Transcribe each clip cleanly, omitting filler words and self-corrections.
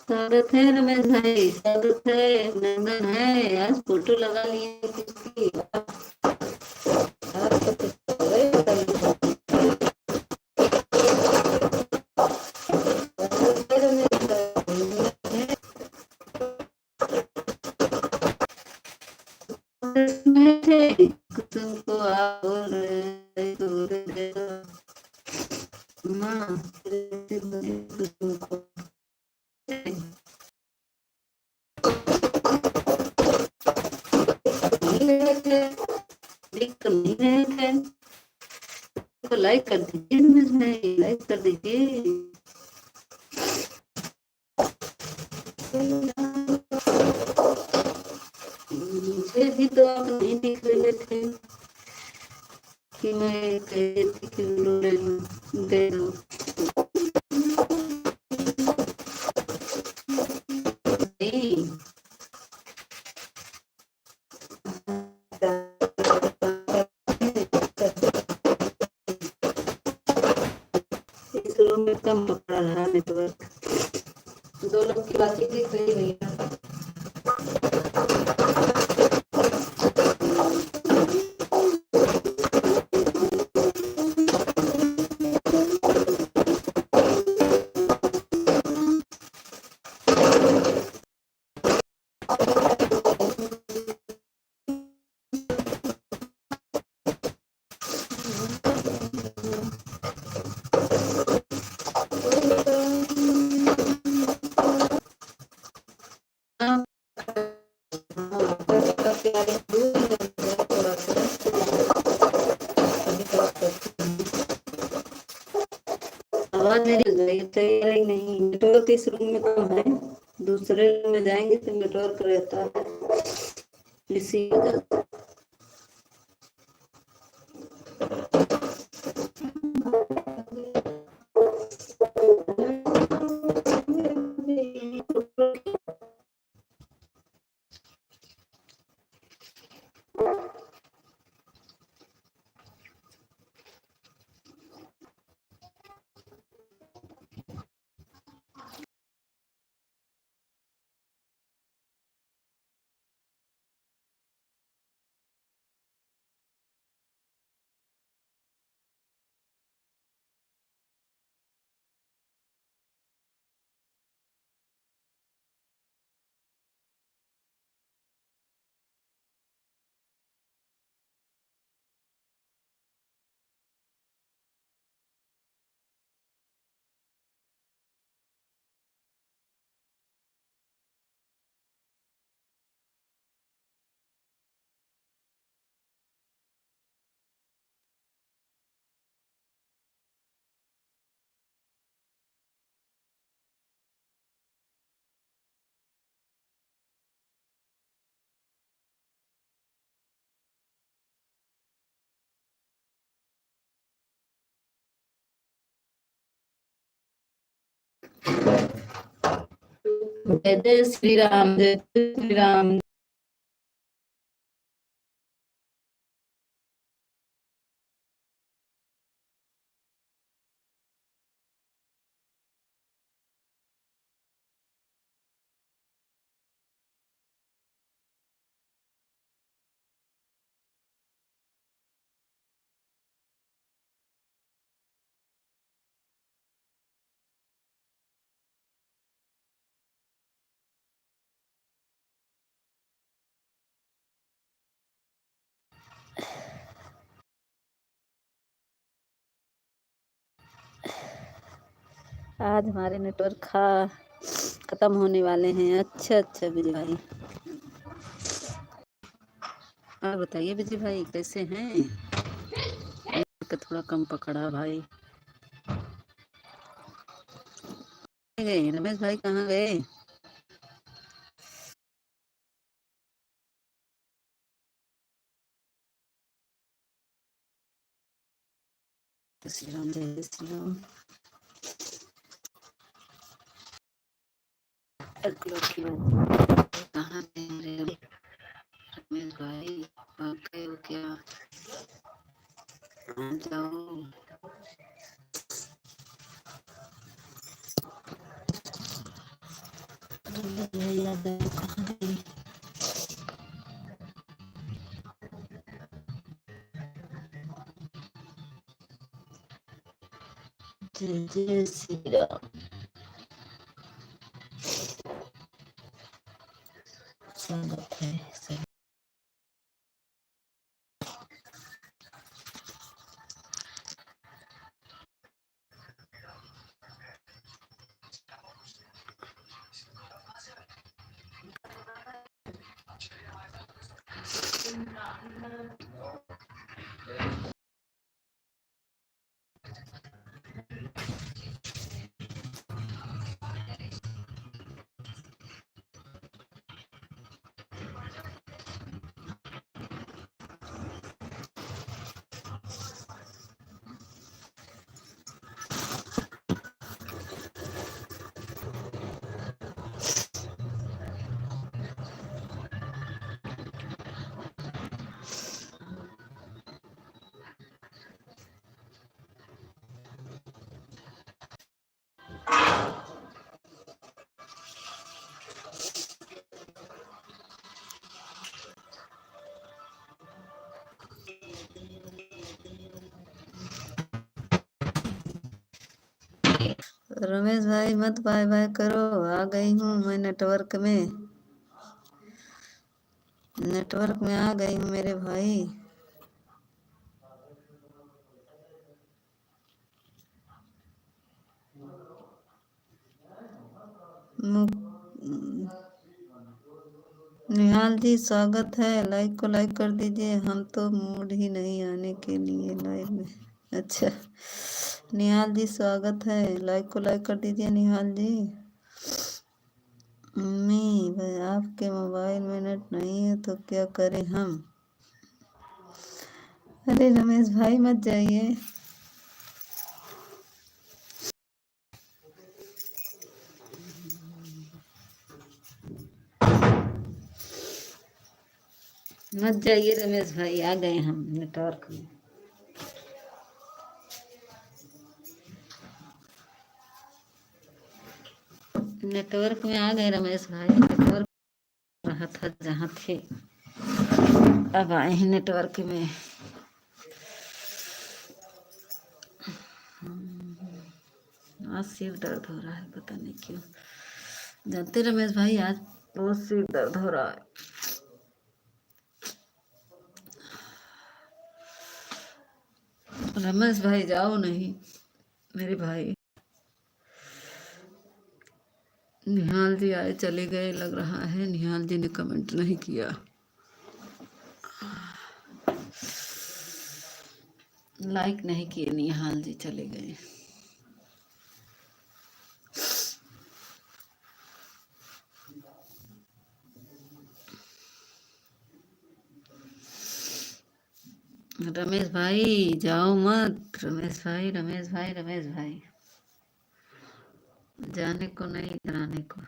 स्वागत है रमेश भाई, स्वागत है। नंदन है, आज फोटो लगा लिए किसकी? आप तो कुछ कर रहे हो कल। स्वागत है रमेश भाई। में थे तुमको आप बोल रहे तो दे दो माँ तुमको देख तो नहीं रहे थे, तो लाइक कर दीजिए, नहीं लाइक कर दीजिए। मुझे भी तो आप नहीं दिख रहे थे कि मैं कह रही थी कि दे दो। इस रूम में कम पकड़ा रहा नेटवर्क, दो लोग की बातें दिख रही भैया। आवाज नहीं गई नहीं, नेटवर्क इस रूम में कम है, दूसरे रूम में जाएंगे तो नेटवर्क रहता है इसी वजह। जय श्री राम, जय श्री राम। आज हमारे नेटवर्क खत्म होने वाले हैं। अच्छा विजय भाई, और बताइए विजय भाई कैसे हैं? थोड़ा कम पकड़ा भाई। गए रमेश भाई, कहाँ गए? श्री राम, जय श्री राम। कहाँ रमेश भाई, आप गए हो क्या? जाओ। जय श्री राम। स्वागत है सभी। रमेश भाई मत बाय बाय करो, आ गई हूँ मैं नेटवर्क में आ गई हूँ मेरे भाई। निहाल जी स्वागत है, लाइक को लाइक कर दीजिए। हम तो मूड ही नहीं आने के लिए लाइव में। अच्छा निहाल जी स्वागत है, लाइक को लाइक कर दीजिए निहाल जी। भाई आपके मोबाइल में नेट नहीं है तो क्या करें हम? अरे रमेश भाई मत जाइए। मत जाइए रमेश भाई, आ गए हम नेटवर्क में। नेटवर्क में आ गए रमेश भाई, नेटवर्क रहा था जहाँ थे, अब आए हैं नेटवर्क में। आज सिर दर्द हो रहा है, पता नहीं क्यों। जानते रमेश भाई, आज बहुत सिर दर्द हो रहा है। रमेश भाई जाओ नहीं मेरे भाई। निहाल जी आए चले गए लग रहा है, निहाल जी ने कमेंट नहीं किया। लाइक नहीं किए, निहाल जी चले गए। रमेश भाई जाओ मत, रमेश भाई जाने को नहीं, इधर आने को।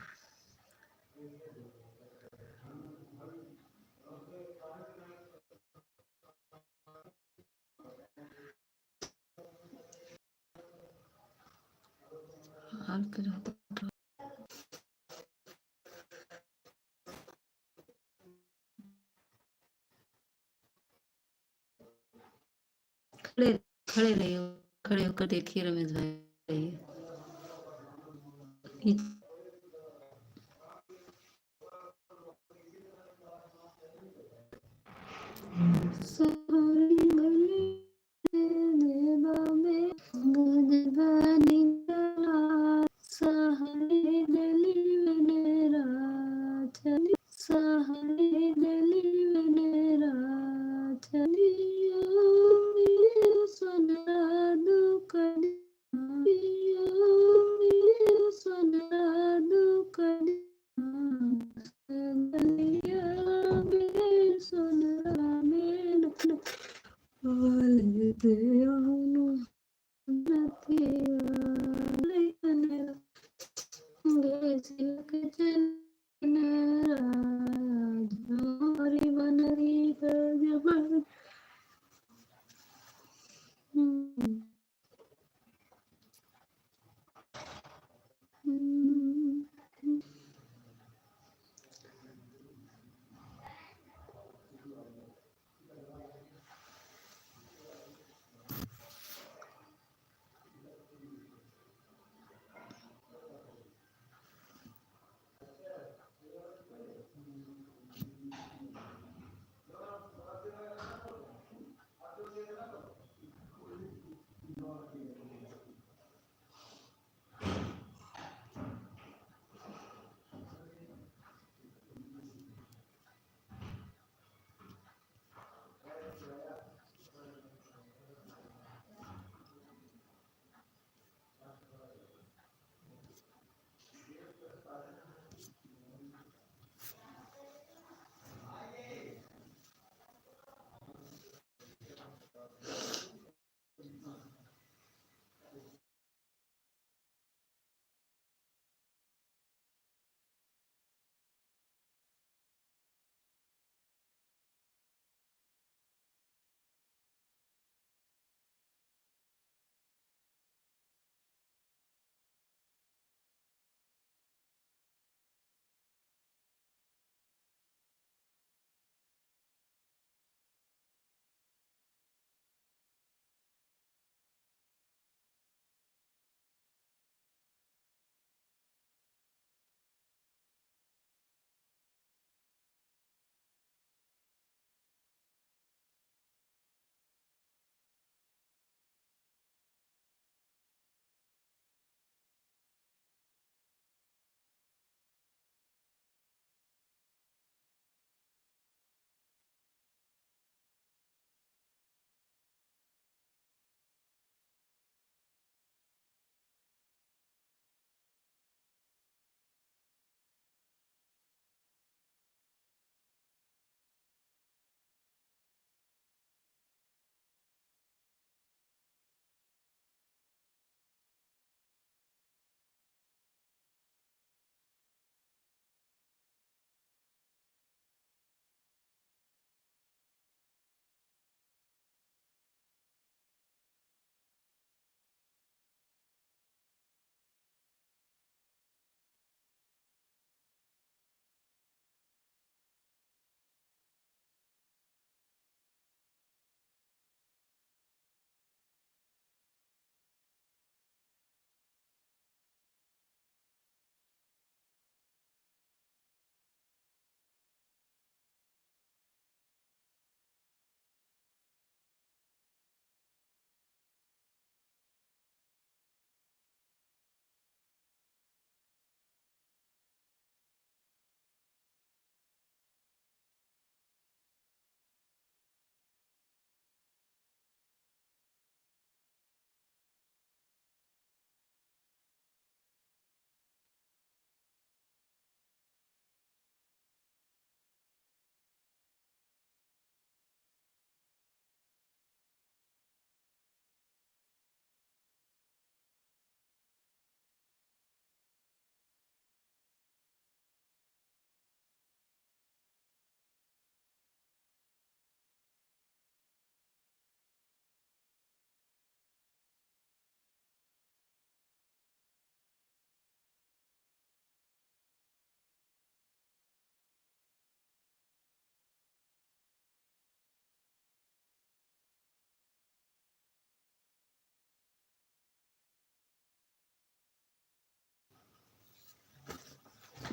खड़े खड़े रहिए, खड़े होकर देखिए रमेश भाई।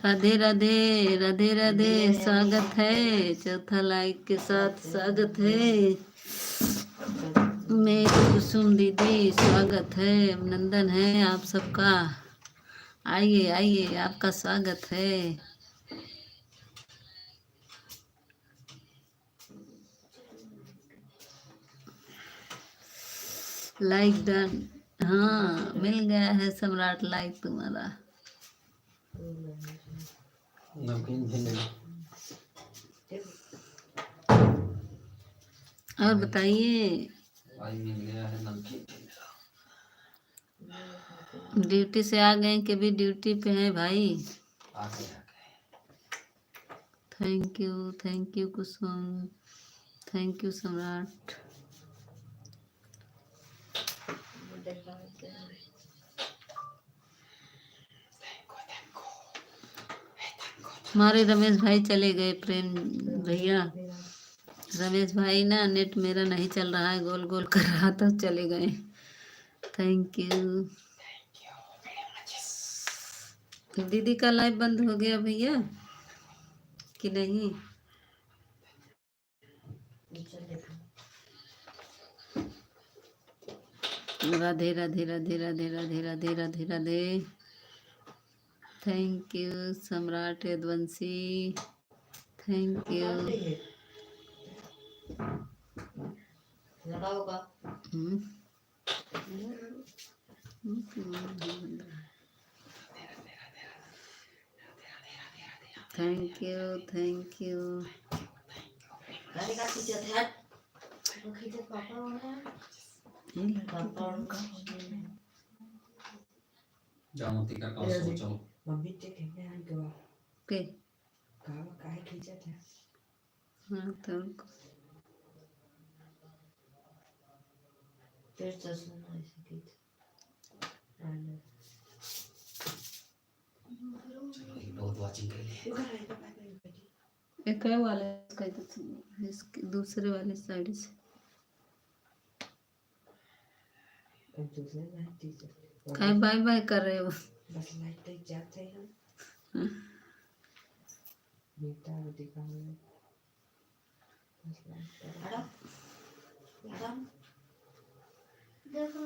राधे राधे, राधे राधे, स्वागत है चौथा लाइक के साथ, स्वागत है मेरी कुसुम दीदी, स्वागत है, अभिनंदन है आप सबका। आइए आइए, आपका स्वागत है। लाइक डन, हाँ मिल गया है सम्राट लाइक तुम्हारा। और बताइए, भाई मिल गया है नमकीन मेरा। ड्यूटी से आ गए कि भी ड्यूटी पे हैं भाई? आ गए। Thank you Kusum, thank you सम्राट। हमारे रमेश भाई चले गए, प्रेम भैया। रमेश भाई ना, नेट मेरा नहीं चल रहा है, गोल गोल कर रहा था, चले गए। Thank you. दीदी का लाइव बंद हो गया भैया कि नहीं? Radhe Radhe Radhe Radhe Radhe Radhe Radhe Radhe. Thank you Samrat Yadavanshi, thank you. Thank you thank you. जामुती का कौन सोचो मम्मी ते कहने आ गया के कहाँ काहे खींचा था। हाँ तो फिर तो सुना ऐसे खींच बहुत वाचिंग के लिए। एक वाले इसके दूसरे वाले साइड से दूसरे लाइट टीचर काय बाय बाय कर रहे हो? बस लाइट तक जाते हैं मीठा दिखा हुआ बस लाइट हटा हटा देखो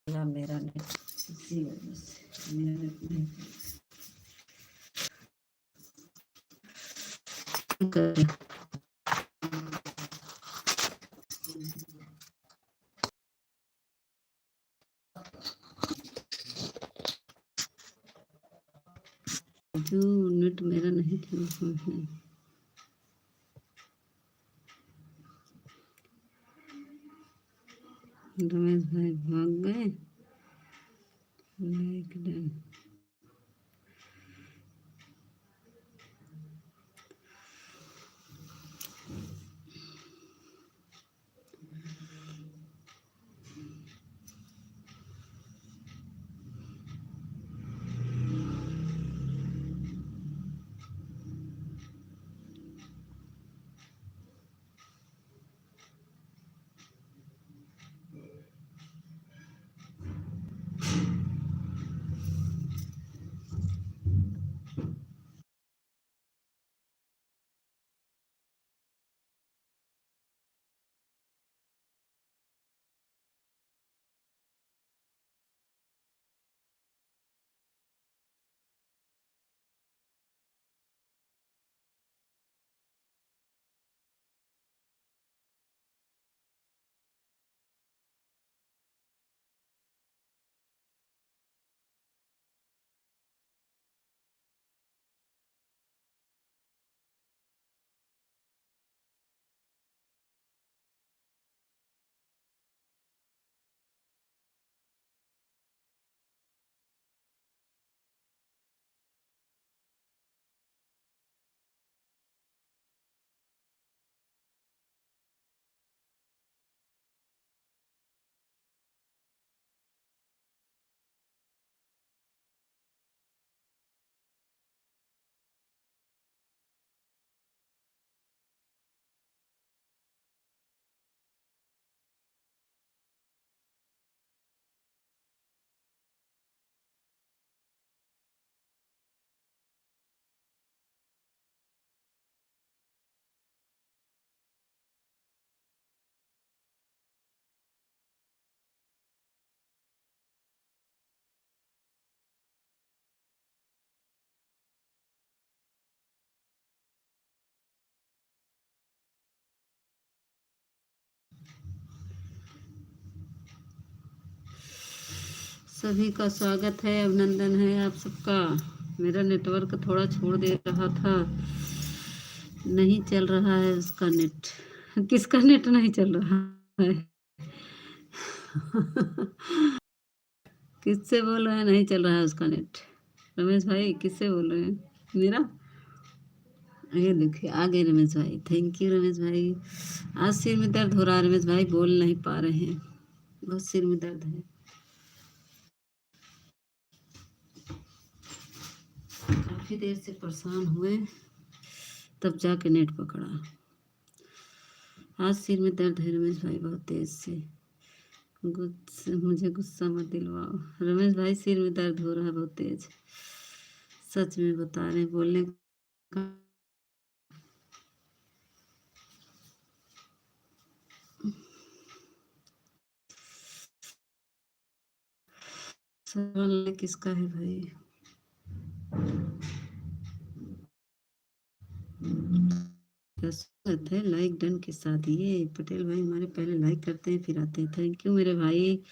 मेरा नेट इसी वजह से मेरा नेट नहीं करे। जो नेट मेरा नहीं चल रहा है। रमेश भाई भाग गए। Like done. सभी का स्वागत है, अभिनंदन है आप सबका। मेरा नेटवर्क थोड़ा छोड़ दे रहा था, नहीं चल रहा है उसका नेट। किसका नेट नहीं चल रहा है? किससे बोल रहे हैं नहीं चल रहा है उसका नेट? रमेश भाई किससे बोल रहे हैं? मेरा ये देखिए आ गए रमेश भाई, थैंक यू रमेश भाई। आज सिर में दर्द हो रहा है रमेश भाई, बोल नहीं पा रहे हैं, बहुत सिर में दर्द है। काफ़ी देर से परेशान हुए तब जाके नेट पकड़ा। आज सिर में दर्द है रमेश भाई बहुत तेज से। मुझे गुस्सा मत दिलवाओ रमेश भाई, सिर में दर्द हो रहा है बहुत तेज, सच में बता रहे, बोलने का सवाल किसका है भाई? स्वागत है लाइक डन के साथ। ये पटेल भाई हमारे पहले लाइक करते हैं फिर आते हैं, थैंक यू मेरे भाई,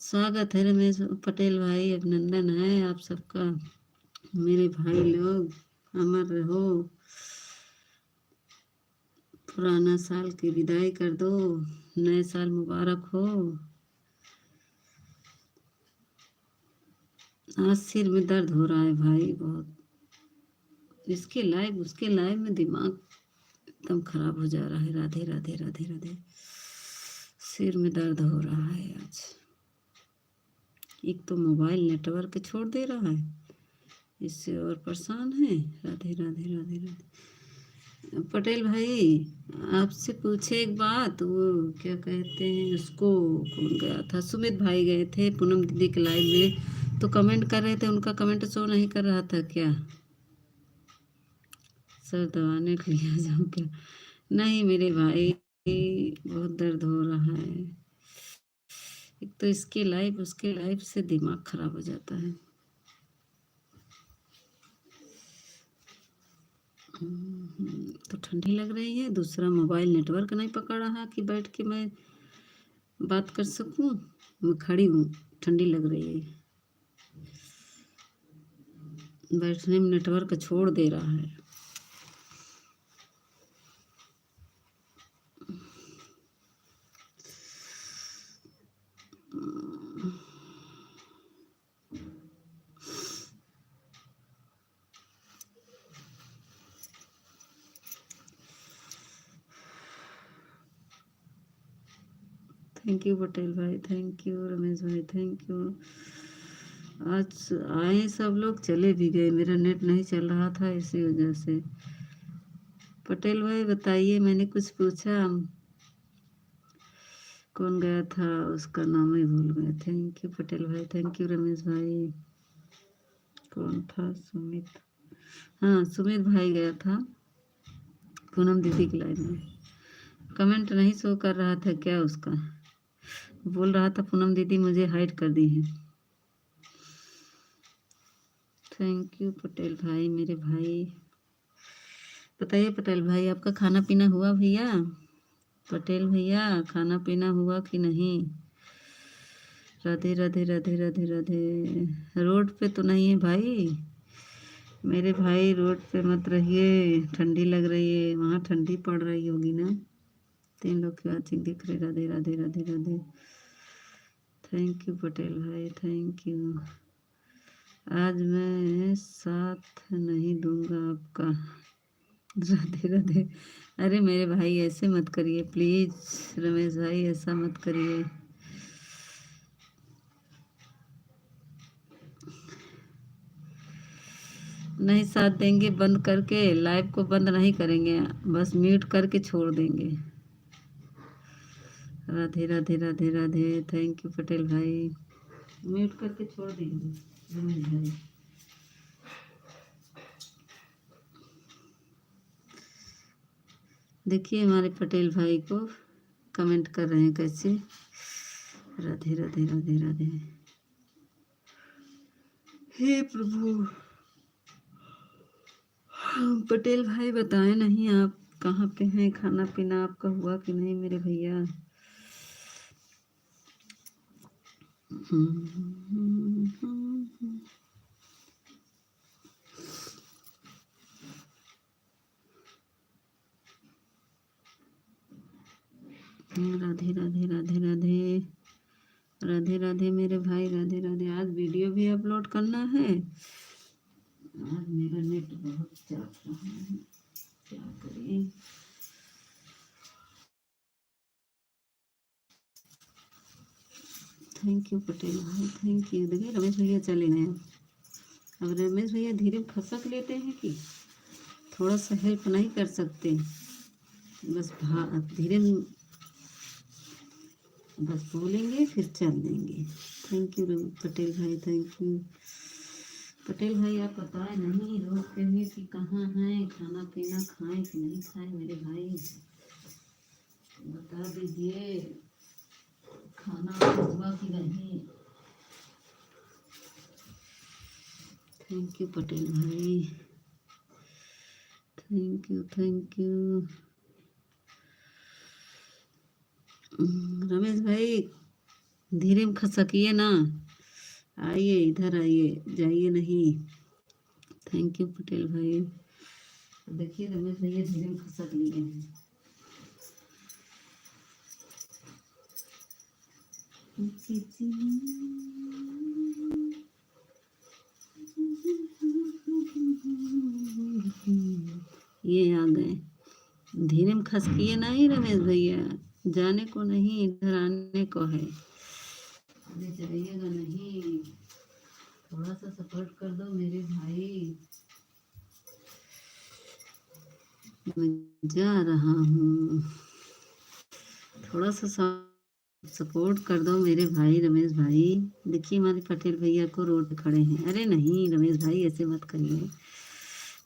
स्वागत है रमेश पटेल भाई, अभिनंदन है आप सबका। मेरे भाई लोग अमर रहो, पुराना साल की विदाई कर दो, नए साल मुबारक हो। आज सिर में दर्द हो रहा है भाई बहुत, इसके लाइव उसके लाइव में दिमाग एकदम खराब हो जा रहा है। राधे राधे राधे राधे। सिर में दर्द हो रहा है आज, एक तो मोबाइल नेटवर्क छोड़ दे रहा है, इससे और परेशान है। राधे राधे राधे राधे। पटेल भाई आपसे पूछे एक बात, वो क्या कहते हैं उसको, कौन गया था? सुमित भाई गए थे पूनम दीदी के लाइव में, तो कमेंट कर रहे थे, उनका कमेंट शो नहीं कर रहा था क्या? सर दबाने के लिए जाऊँ क्या? नहीं मेरे भाई, बहुत दर्द हो रहा है, एक तो इसके लाइव उसके लाइव से दिमाग खराब हो जाता है। तो ठंडी लग रही है, दूसरा मोबाइल नेटवर्क नहीं पकड़ रहा कि बैठ के मैं बात कर सकूं। मैं खड़ी हूँ, ठंडी लग रही है, बैठने में नेटवर्क छोड़ दे रहा है। थैंक यू पटेल भाई, थैंक यू रमेश भाई, थैंक यू। आज आए सब लोग, चले भी गए, मेरा नेट नहीं चल रहा था इसी वजह से। पटेल भाई बताइए, मैंने कुछ पूछा, कौन गया था उसका नाम ही भूल गए। थैंक यू पटेल भाई, थैंक यू रमेश भाई। कौन था? सुमित, हाँ सुमित भाई गया था पूनम दीदी की लाइन में। कमेंट नहीं शो कर रहा था क्या उसका? बोल रहा था पूनम दीदी मुझे हाइड कर दी है। थैंक यू पटेल भाई मेरे भाई। बताइए पटेल भाई, आपका खाना पीना हुआ भैया? पटेल भैया खाना पीना हुआ कि नहीं? राधे राधे राधे राधे राधे। रोड पे तो नहीं है भाई मेरे भाई, रोड पे मत रहिए, ठंडी लग रही है, वहाँ ठंडी पड़ रही होगी ना। 3 लोग की वाचिंग दिख रही। राधे राधे राधे राधे। थैंक यू पटेल भाई, थैंक यू। आज मैं साथ नहीं दूंगा आपका। राधे राधे। अरे मेरे भाई ऐसे मत करिए प्लीज़, रमेश भाई ऐसा मत करिए। नहीं साथ देंगे, बंद करके लाइव को बंद नहीं करेंगे, बस म्यूट करके छोड़ देंगे। राधे राधे राधे राधे। थैंक यू पटेल भाई, म्यूट करके छोड़ देंगे रमेश भाई। देखिए हमारे पटेल भाई को कमेंट कर रहे हैं कैसे। राधे राधे राधे राधे। हे प्रभु। पटेल भाई बताएं नहीं आप कहाँ पे हैं, खाना पीना आपका हुआ कि नहीं मेरे भैया? राधे राधे राधे राधे राधे राधे मेरे भाई, राधे राधे। आज वीडियो भी अपलोड करना है। आज मेरा नेट बहुत चल रहा है, क्या करें। थैंक यू पटेल भाई, थैंक यू। देखिए रमेश भैया चले गए। अब रमेश भैया धीरे खसक लेते हैं कि थोड़ा सा हेल्प नहीं कर सकते। बस धीरे बस बोलेंगे फिर चल देंगे। थैंक यू पटेल भाई, थैंक यू पटेल भाई। आप बताएं नहीं रोड पे भी कि कहाँ हैं, खाना पीना खाएं कि नहीं खाएं मेरे भाई, बता दीजिए। खाना हुआ कि नहीं। थैंक यू पटेल भाई, thank you thank you. Ramesh भाई धीरे में खसकिए ना, आइए इधर आइए, जाइए नहीं। थैंक यू पटेल भाई। देखिए रमेश भैया धीरे में खसक लिए हैं। ये आ गए। धीरे में खसकिए नहीं रमेश भैया, जाने को नहीं, इधर आने को है। अरे जाइएगा नहीं, थोड़ा सा सपोर्ट कर दो मेरे भाई। मैं जा रहा हूँ, थोड़ा सा सपोर्ट कर दो मेरे भाई रमेश भाई। देखिए हमारे पटेल भैया को रोड पे खड़े हैं। अरे नहीं रमेश भाई ऐसे मत करिए,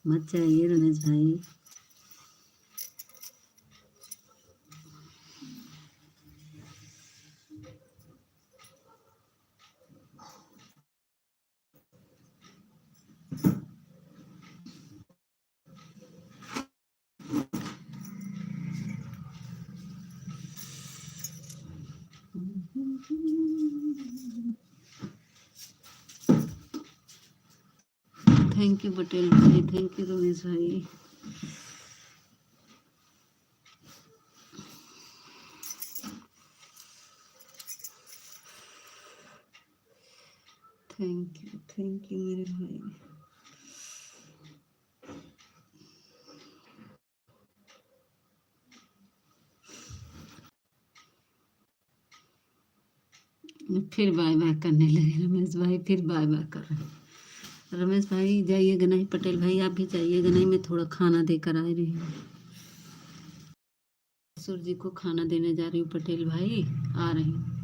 मत चाहिए रमेश भाई। थैंक यू पटेल भाई, थैंक यू रमेश भाई। थैंक यू मेरे भाई। फिर बाय बाय करने लगे रमेश भाई, फिर बाय बाय कर रहे हैं। रमेश भाई जाइएगा नहीं, पटेल भाई आप भी जाइएगा नहीं, मैं थोड़ा खाना देकर आ रही हूँ। ससुर जी को खाना देने जा रही हूँ पटेल भाई, आ रही हूँ।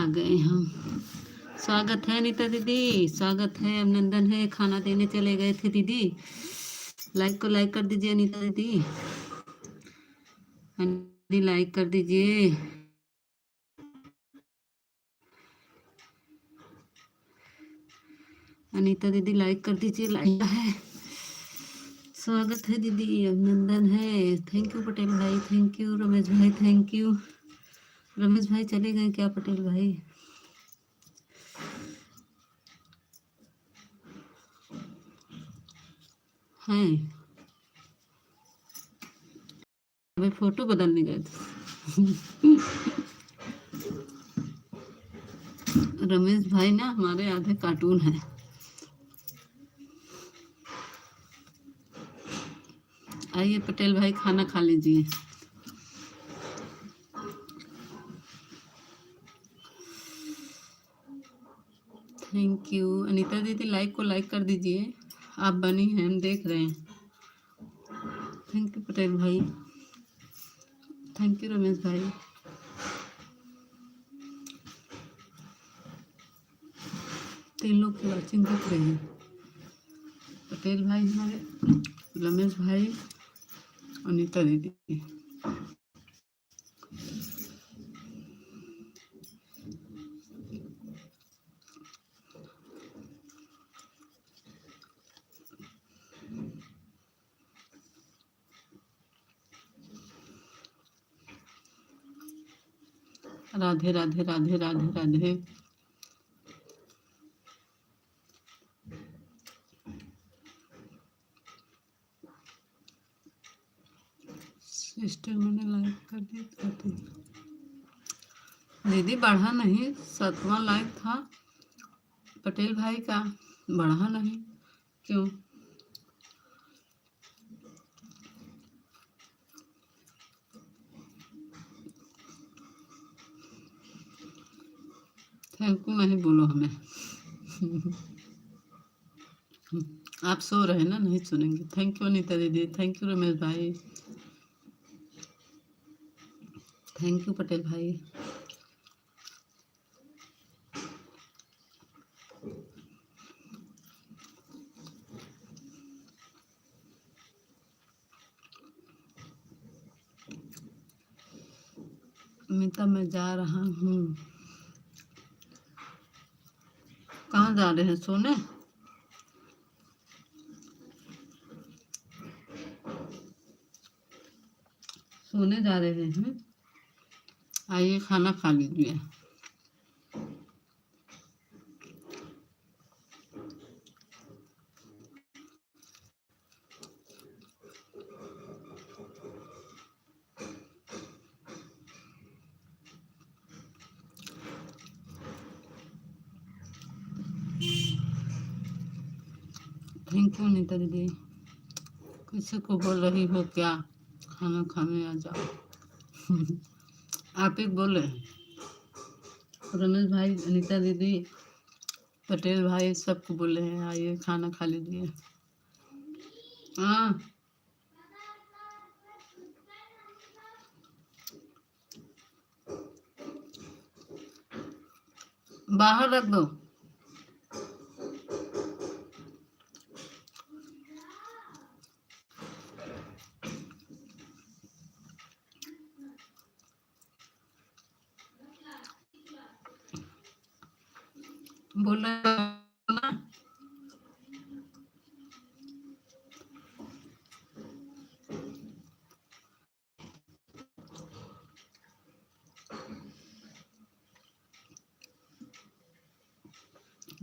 गए हम। स्वागत है अनीता दीदी, स्वागत है, अभिनंदन है। खाना देने चले गए थे दीदी। लाइक को लाइक कर दीजिए अनीता दीदी, दीदी लाइक कर दीजिए। अनीता दीदी लाइक कर दीजिए, लाइक है। स्वागत है दीदी, अभिनंदन है। थैंक यू पटेल भाई, थैंक यू रमेश भाई, थैंक यू। रमेश भाई चले गए क्या पटेल भाई? हैं अभी फोटो बदलने गए थे। रमेश भाई ना हमारे आधे कार्टून हैं। आइए पटेल भाई खाना खा लीजिए। थैंक यू अनीता दीदी, लाइक को लाइक कर दीजिए। आप बनी हैं, हम देख रहे हैं। थैंक यू पटेल भाई, थैंक यू रमेश भाई। तीन लोग की वॉचिंग देख रहे हैं। पटेल भाई हमारे, रमेश भाई, अनीता दीदी। राधे राधे राधे राधे राधे। सिस्टर मैंने लाइक कर दिया दीदी, बढ़ा नहीं, 7वां लाइक था पटेल भाई का, बढ़ा नहीं क्यों? थैंक यू नहीं बोलो हमें। आप सो रहे हैं ना, नहीं सुनेंगे। थैंक यू अनीता दीदी, थैंक यू रमेश भाई, थैंक यू पटेल भाई। अमिता मैं जा रहा हूँ। कहाँ जा रहे हैं? सोने? सोने जा रहे हैं? आइए खाना खा लीजिए। थैंक यू अनीता दीदी। किसी को बोल रही हो क्या? खाना खाने आ जाओ। आप एक बोले, रमेश भाई, अनीता दीदी, पटेल भाई सबको बोले हैं आइए खाना खा लीजिए। हाँ बाहर रख दो। बोल रहे हो ना?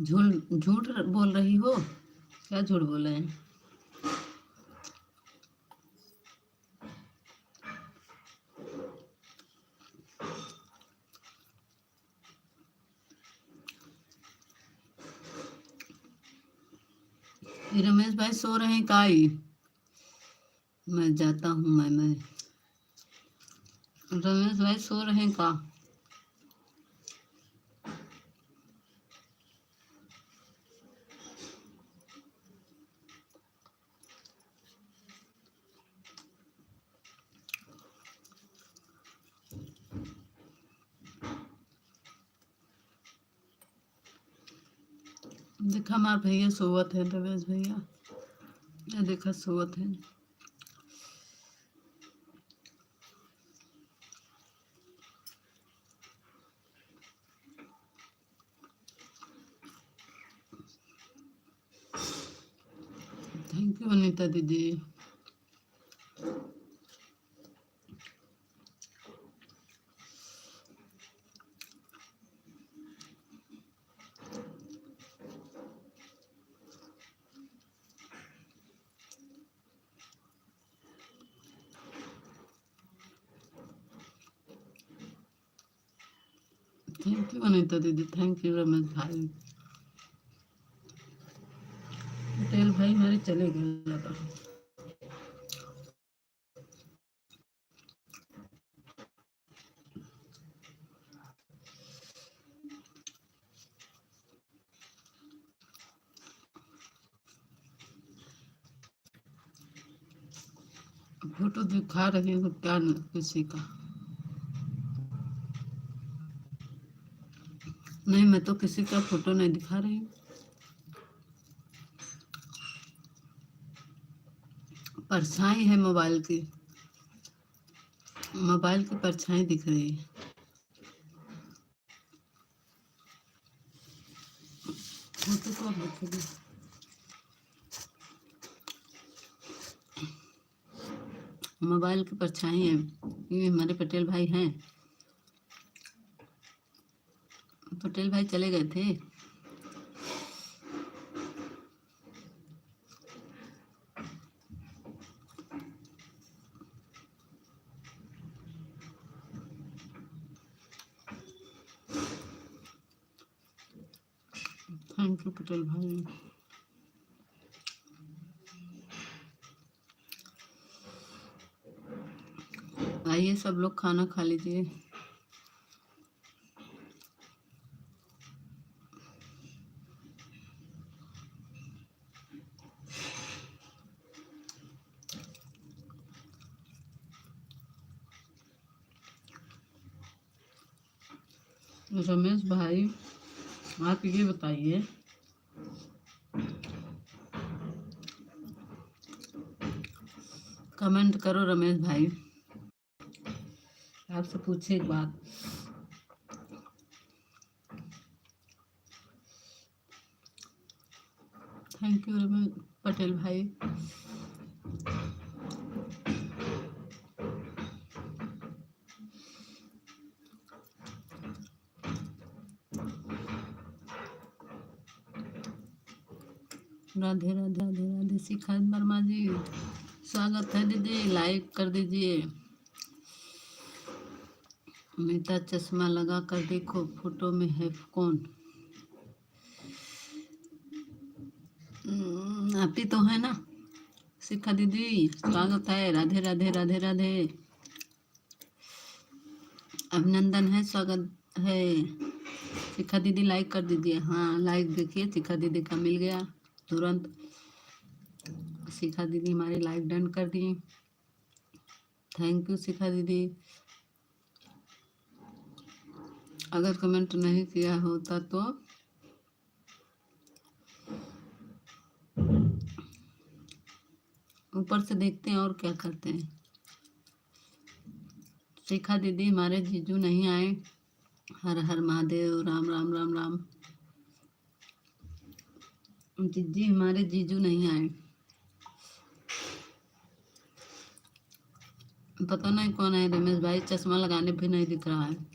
झूठ झूठ बोल रही हो क्या? झूठ बोल रहे हैं? ये रमेश भाई सो रहे हैं काई? मैं जाता हूँ। मैं रमेश भाई सो रहे हैं का? देखा हमार भैया सोवत है, रमेश भैया ये देखा सोवत है। थैंक यू अनीता दीदी। थैंक यू अनीता दीदी, थैंक यू रमेश भाई। पटेल भाई हमारे चले गए लगा। फोटो दिखा रही हूँ क्या किसी का? नहीं, मैं तो किसी का फोटो नहीं दिखा रही हूँ। परछाई है मोबाइल की, मोबाइल की परछाई दिख रही है। फोटो को आप देखोगे, मोबाइल की परछाई है। ये हमारे पटेल भाई हैं। पटेल भाई चले गए थे। थैंक यू पटेल भाई। आइए सब लोग खाना खा लीजिए। रमेश भाई आप ये बताइए, कमेंट करो रमेश भाई। आपसे पूछे एक बात, थैंक यू रमेश पटेल भाई। राधे राधे राधे राधे। शिखा वर्मा जी स्वागत है दीदी, लाइक कर दीजिए। अमिता चश्मा लगा कर देखो, फोटो में है कौन? आप ही तो है ना शिखा दीदी, स्वागत है। राधे राधे राधे राधे। अभिनंदन है, स्वागत है। शिखा दीदी लाइक कर दीजिए। हाँ लाइक देखिए, शिखा दीदी का मिल गया तुरंत। शिखा दीदी हमारी लाइक डन कर दी। थैंक यू शिखा दीदी। अगर कमेंट नहीं किया होता तो ऊपर से देखते हैं और क्या करते हैं। शिखा दीदी हमारे जीजू नहीं आए। हर हर महादेव, राम राम राम राम। जीजी हमारे जीजू नहीं आए, पता नहीं कौन है। रमेश भाई चश्मा लगाने भी नहीं दिख रहा है।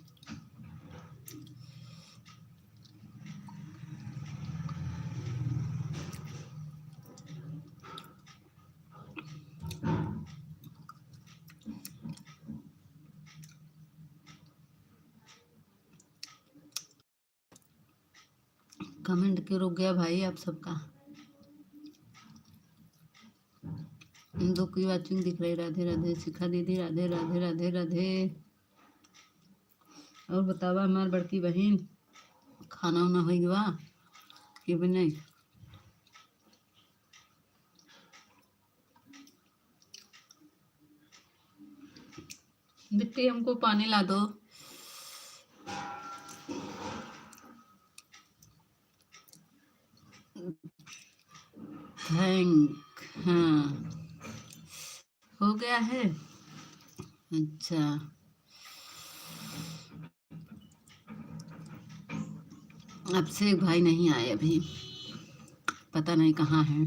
कमेंट क्यों रुक गया भाई आप सबका? दो की वाचिंग दिख रही। राधे राधे शिखा दीदी, राधे राधे राधे राधे। और बतावा हमार बड़की बहन, खाना वाना हो गया कि भी नहीं? बिट्टी हमको पानी ला दो। हाँ, हो गया है। अच्छा, आपसे एक भाई नहीं आए अभी, पता नहीं कहाँ है।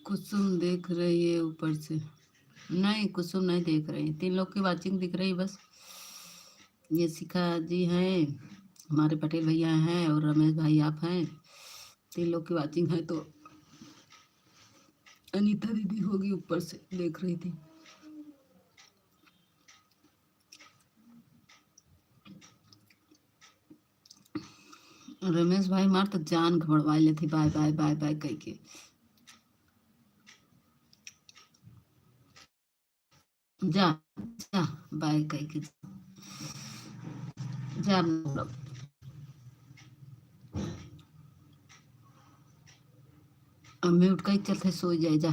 कुसुम देख रही है ऊपर से। नहीं, कुसुम नहीं देख रही। 3 लोग की वाचिंग दिख रही बस। ये शिखा जी हैं, हमारे पटेल भैया हैं और रमेश भाई आप हैं। 3 लोग की वाचिंग है। तो अनीता दीदी होगी ऊपर से देख रही थी। रमेश भाई मार तो जान घबरवा ले थी, बाय बाय बाय बाय कह के। जा जा बाय कह के जा। म्यूट का ही चलते सो जाए जा।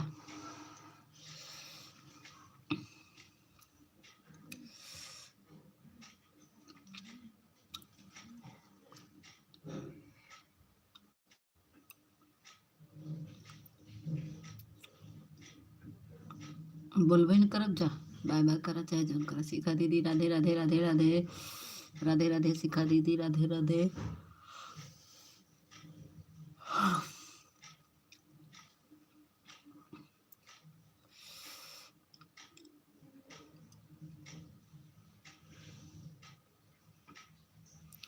बोलबे न करब जा, बाय बाय करा चाहे जो करा। शिखा दीदी राधे राधे राधे राधे राधे राधे। शिखा दीदी राधे राधे।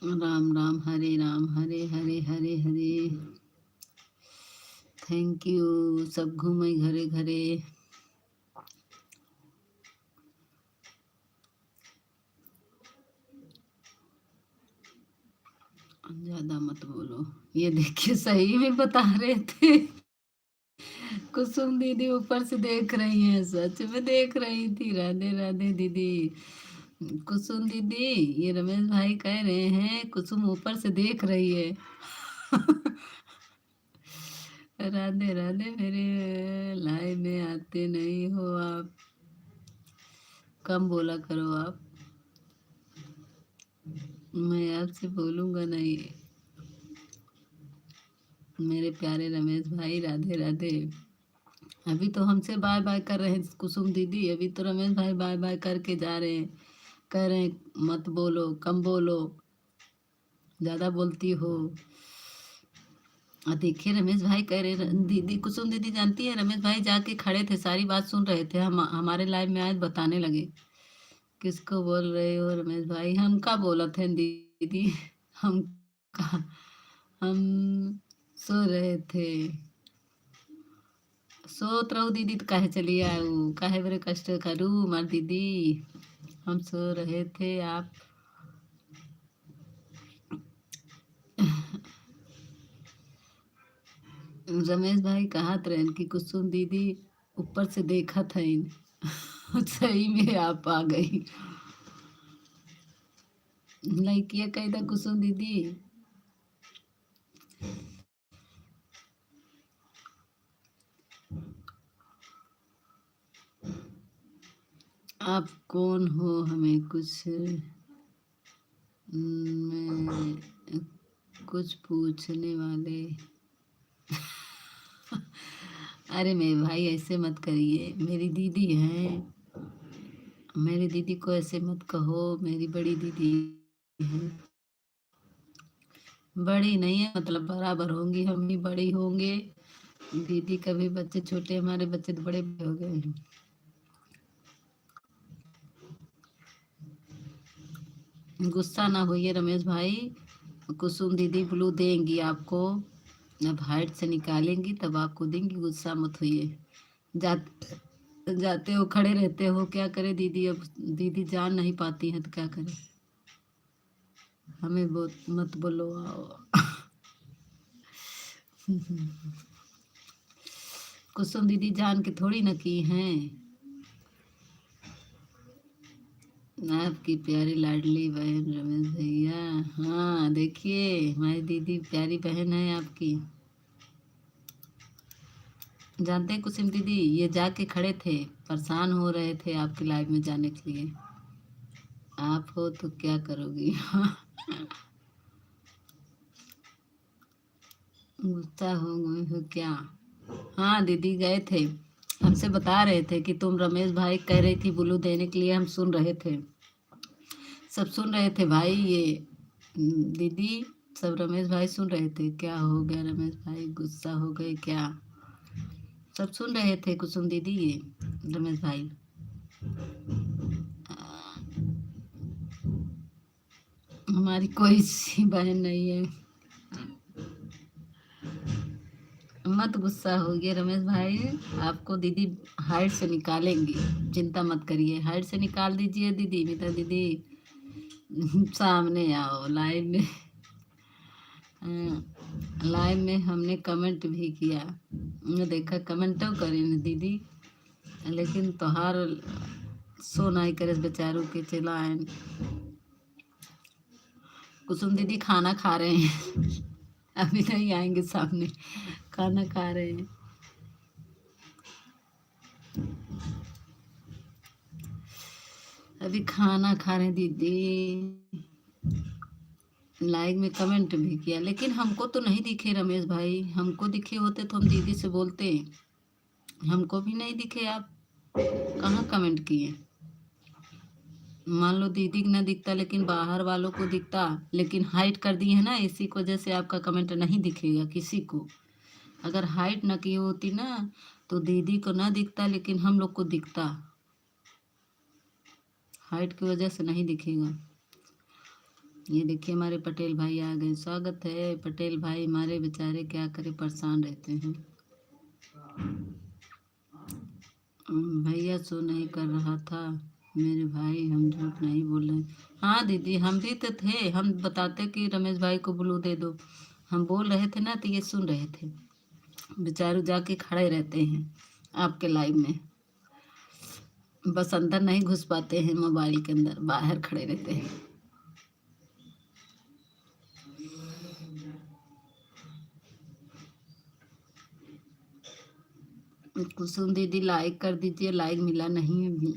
राम राम हरे राम हरे हरे हरे हरे। Thank you. सब घूमे घरे घरे। ज्यादा मत बोलो। ये देखिए सही में बता रहे थे। कुसुम दीदी ऊपर से देख रही हैं, सच में देख रही थी। राधे राधे दीदी। कुसुम दीदी, ये रमेश भाई कह रहे हैं कुसुम ऊपर से देख रही है। राधे राधे। मेरे लाइव में आते नहीं हो आप, कम बोला करो आप। मैं आपसे बोलूंगा नहीं। मेरे प्यारे रमेश भाई राधे राधे। अभी तो हमसे बाय बाय कर रहे हैं कुसुम दीदी। अभी तो रमेश भाई बाय बाय करके जा रहे हैं। कह रहे हैं मत बोलो, कम बोलो, ज्यादा बोलती हो। देखिए रमेश भाई कह रहे दीदी, कुसुम दीदी जानती है रमेश भाई जाके खड़े थे, सारी बात सुन रहे थे। हम हमारे लाइव में आज बताने लगे। किसको बोल रहे हो रमेश भाई? हम का बोला थे दीदी? हम का, हम सो रहे थे। सोत रहो दीदी तो काहे चली आऊ, काहे बड़े कष्ट करूँ मार दीदी। हम सो रहे थे। आप रमेश भाई कहा ट्रेन की कुसुम दीदी ऊपर से देखा था इन। सही में आप आ गई। लड़किया कही था कुसुम दीदी। आप कौन हो हमें कुछ में कुछ पूछने वाले? अरे मेरे भाई ऐसे मत करिए, मेरी दीदी हैं। मेरी दीदी को ऐसे मत कहो, मेरी बड़ी दीदी है। बड़ी नहीं है मतलब बराबर होंगी, हम भी बड़ी होंगे। दीदी का भी बच्चे छोटे, हमारे बच्चे तो बड़े हो गए हैं। गुस्सा ना होइए रमेश भाई। कुसुम दीदी ब्लू देंगी आपको, अब हाइट से निकालेंगी तब आपको देंगी। गुस्सा मत होइए। जाते हो खड़े रहते हो, क्या करे दीदी? अब दीदी जान नहीं पाती हैं तो क्या करे? हमें बहुत मत बोलो आओ। कुसुम दीदी जान के थोड़ी न की हैं। आपकी प्यारी लाडली बहन रमेश भैया। हाँ देखिए, हमारी दीदी प्यारी बहन है आपकी। जानते हैं कुसुम दीदी, ये जाके खड़े थे, परेशान हो रहे थे आपके लाइव में जाने के लिए। आप हो तो क्या करोगी? गुस्सा हो गई हो क्या? हाँ दीदी गए थे, हमसे बता रहे थे कि तुम रमेश भाई कह रही थी ब्लू देने के लिए, हम सुन रहे थे, सब सुन रहे थे भाई। ये दीदी सब रमेश भाई सुन रहे थे। क्या हो गया रमेश भाई, गुस्सा हो गए क्या? सब सुन रहे थे कुसुम दीदी, ये रमेश भाई। हमारी कोई सी बहन नहीं है। मत गुस्सा होइए रमेश भाई, आपको दीदी हाइट से निकालेंगी, चिंता मत करिए। हाइट से निकाल दीजिए दीदी, नहीं तो दीदी सामने आओ लाइव में। लाइव में हमने कमेंट भी किया, मैं देखा कमेंटो करी न दीदी, लेकिन तोहार सो नहीं करे बेचारों के चलाएं। कुसुम दीदी खाना खा रहे हैं। अभी नहीं आएंगे सामने, खाना खा रहे हैं। अभी खाना खा रहे हैं दीदी। लाइक में कमेंट भी किया, लेकिन हमको तो नहीं दिखे रमेश भाई, हमको दिखे होते तो हम दीदी से बोलते, हमको भी नहीं दिखे। आप कहाँ कमेंट किए? मान लो दीदी को ना दिखता लेकिन बाहर वालों को दिखता, लेकिन हाइड कर दी है ना, इसी की वजह से आपका कमेंट नहीं दिखेगा किसी को। अगर हाइड ना की होती ना तो दीदी को ना दिखता, लेकिन हम लोग को दिखता। हाइट की वजह से नहीं दिखेगा। ये देखिए हमारे पटेल भाई आ गए, स्वागत है पटेल भाई। हमारे बेचारे क्या करे, परेशान रहते हैं। भैया सो नहीं कर रहा था मेरे भाई, हम झूठ नहीं बोले। हाँ दीदी हम भी तो थे, हम बताते कि रमेश भाई को ब्लू दे दो, हम बोल रहे थे ना, तो ये सुन रहे थे। बेचारे जाके खड़े रहते हैं आपके लाइव में, बस अंदर नहीं घुस पाते हैं, मोबाइल के अंदर बाहर खड़े रहते हैं। कुसुम दीदी लाइक कर दीजिए, लाइक मिला नहीं अभी।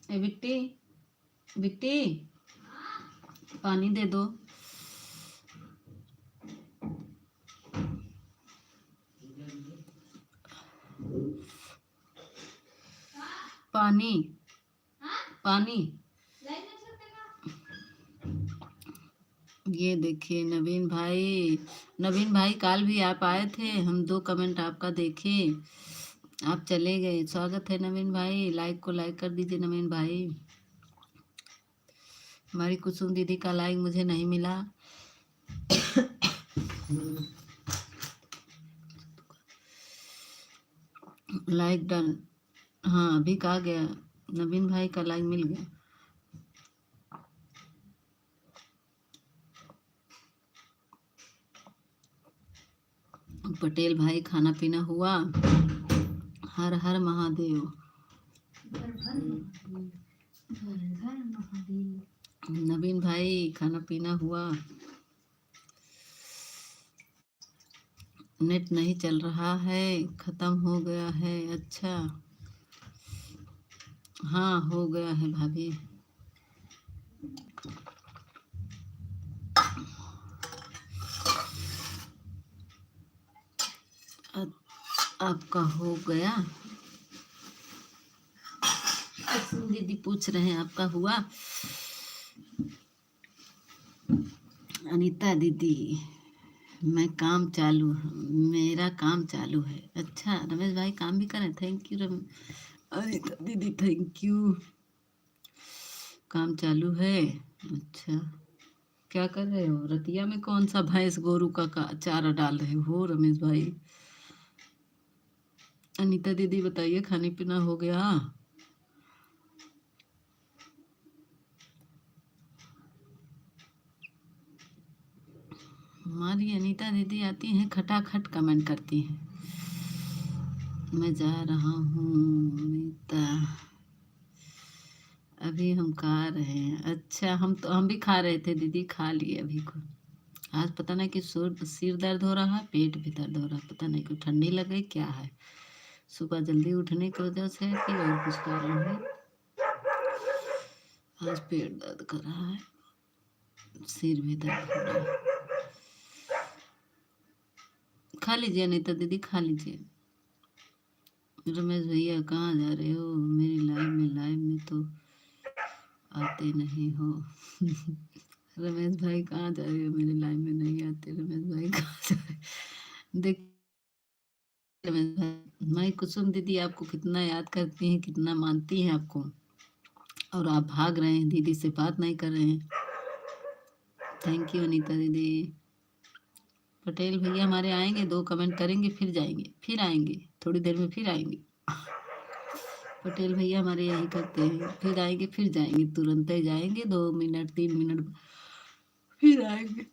ए बिट्टी, बिट्टी पानी दे दो। पानी, पानी। ये देखिए नवीन भाई, नवीन भाई काल भी आप आए थे, हम 2 कमेंट आपका देखे, आप चले गए। स्वागत है नवीन भाई, लाइक को लाइक कर दीजिए नवीन भाई। हमारी कुसुम दीदी का लाइक मुझे नहीं मिला। लाइक डन, हाँ अभी कहा गया, नवीन भाई का लाइक मिल गया। पटेल भाई खाना पीना हुआ? हर हर महादेव। नवीन भाई खाना पीना हुआ? नेट नहीं चल रहा है, खत्म हो गया है। अच्छा हाँ हो गया है भाभी। आपका हो गया? दीदी पूछ रहे हैं आपका हुआ? अनीता दीदी मैं काम चालू है, मेरा काम चालू है। अच्छा रमेश भाई काम भी करें, थैंक यू अनीता दीदी थैंक यू। काम चालू है, अच्छा क्या कर रहे हो? रतिया में कौन सा भैंस गोरू का चारा डाल रहे हो रमेश भाई? अनीता दीदी बताइए खाने पीना हो गया? हमारी अनीता दीदी आती हैं, खटाखट कमेंट करती हैं। मैं जा रहा हूँ अनीता, अभी हम खा रहे हैं। अच्छा, हम भी खा रहे थे दीदी, खा लिए अभी को। आज पता नहीं कि सिर दर्द हो रहा है, पेट भी दर्द हो रहा है, पता नहीं क्यों, ठंडी लग गई क्या है। सुबह जल्दी उठने की वजह से है कि और कुछ कारण है। आज पेट दर्द कर रहा है, सिर भी दर्द हो रहा है। खा लीजिए अनीता दीदी, खा लीजिए। रमेश भैया कहाँ जा रहे हो? मेरी लाइव में तो आते नहीं हो। रमेश भाई कहाँ जा रहे हो? मेरे लाइव में नहीं आते। रमेश भाई कहाँ जा रहे? देख रमेश भाई, मैं कुसुम दीदी आपको कितना याद करती हैं, कितना मानती हैं आपको, और आप भाग रहे हैं, दीदी से बात नहीं कर रहे हैं। थैंक यू अनीता दीदी। पटेल भैया हमारे आएंगे, 2 कमेंट करेंगे, फिर जाएंगे, फिर आएंगे, थोड़ी देर में फिर आएंगे। पटेल भैया हमारे यही करते हैं, फिर आएंगे फिर जाएंगे, तुरंत ही जाएंगे, 2 मिनट 3 मिनट फिर आएंगे।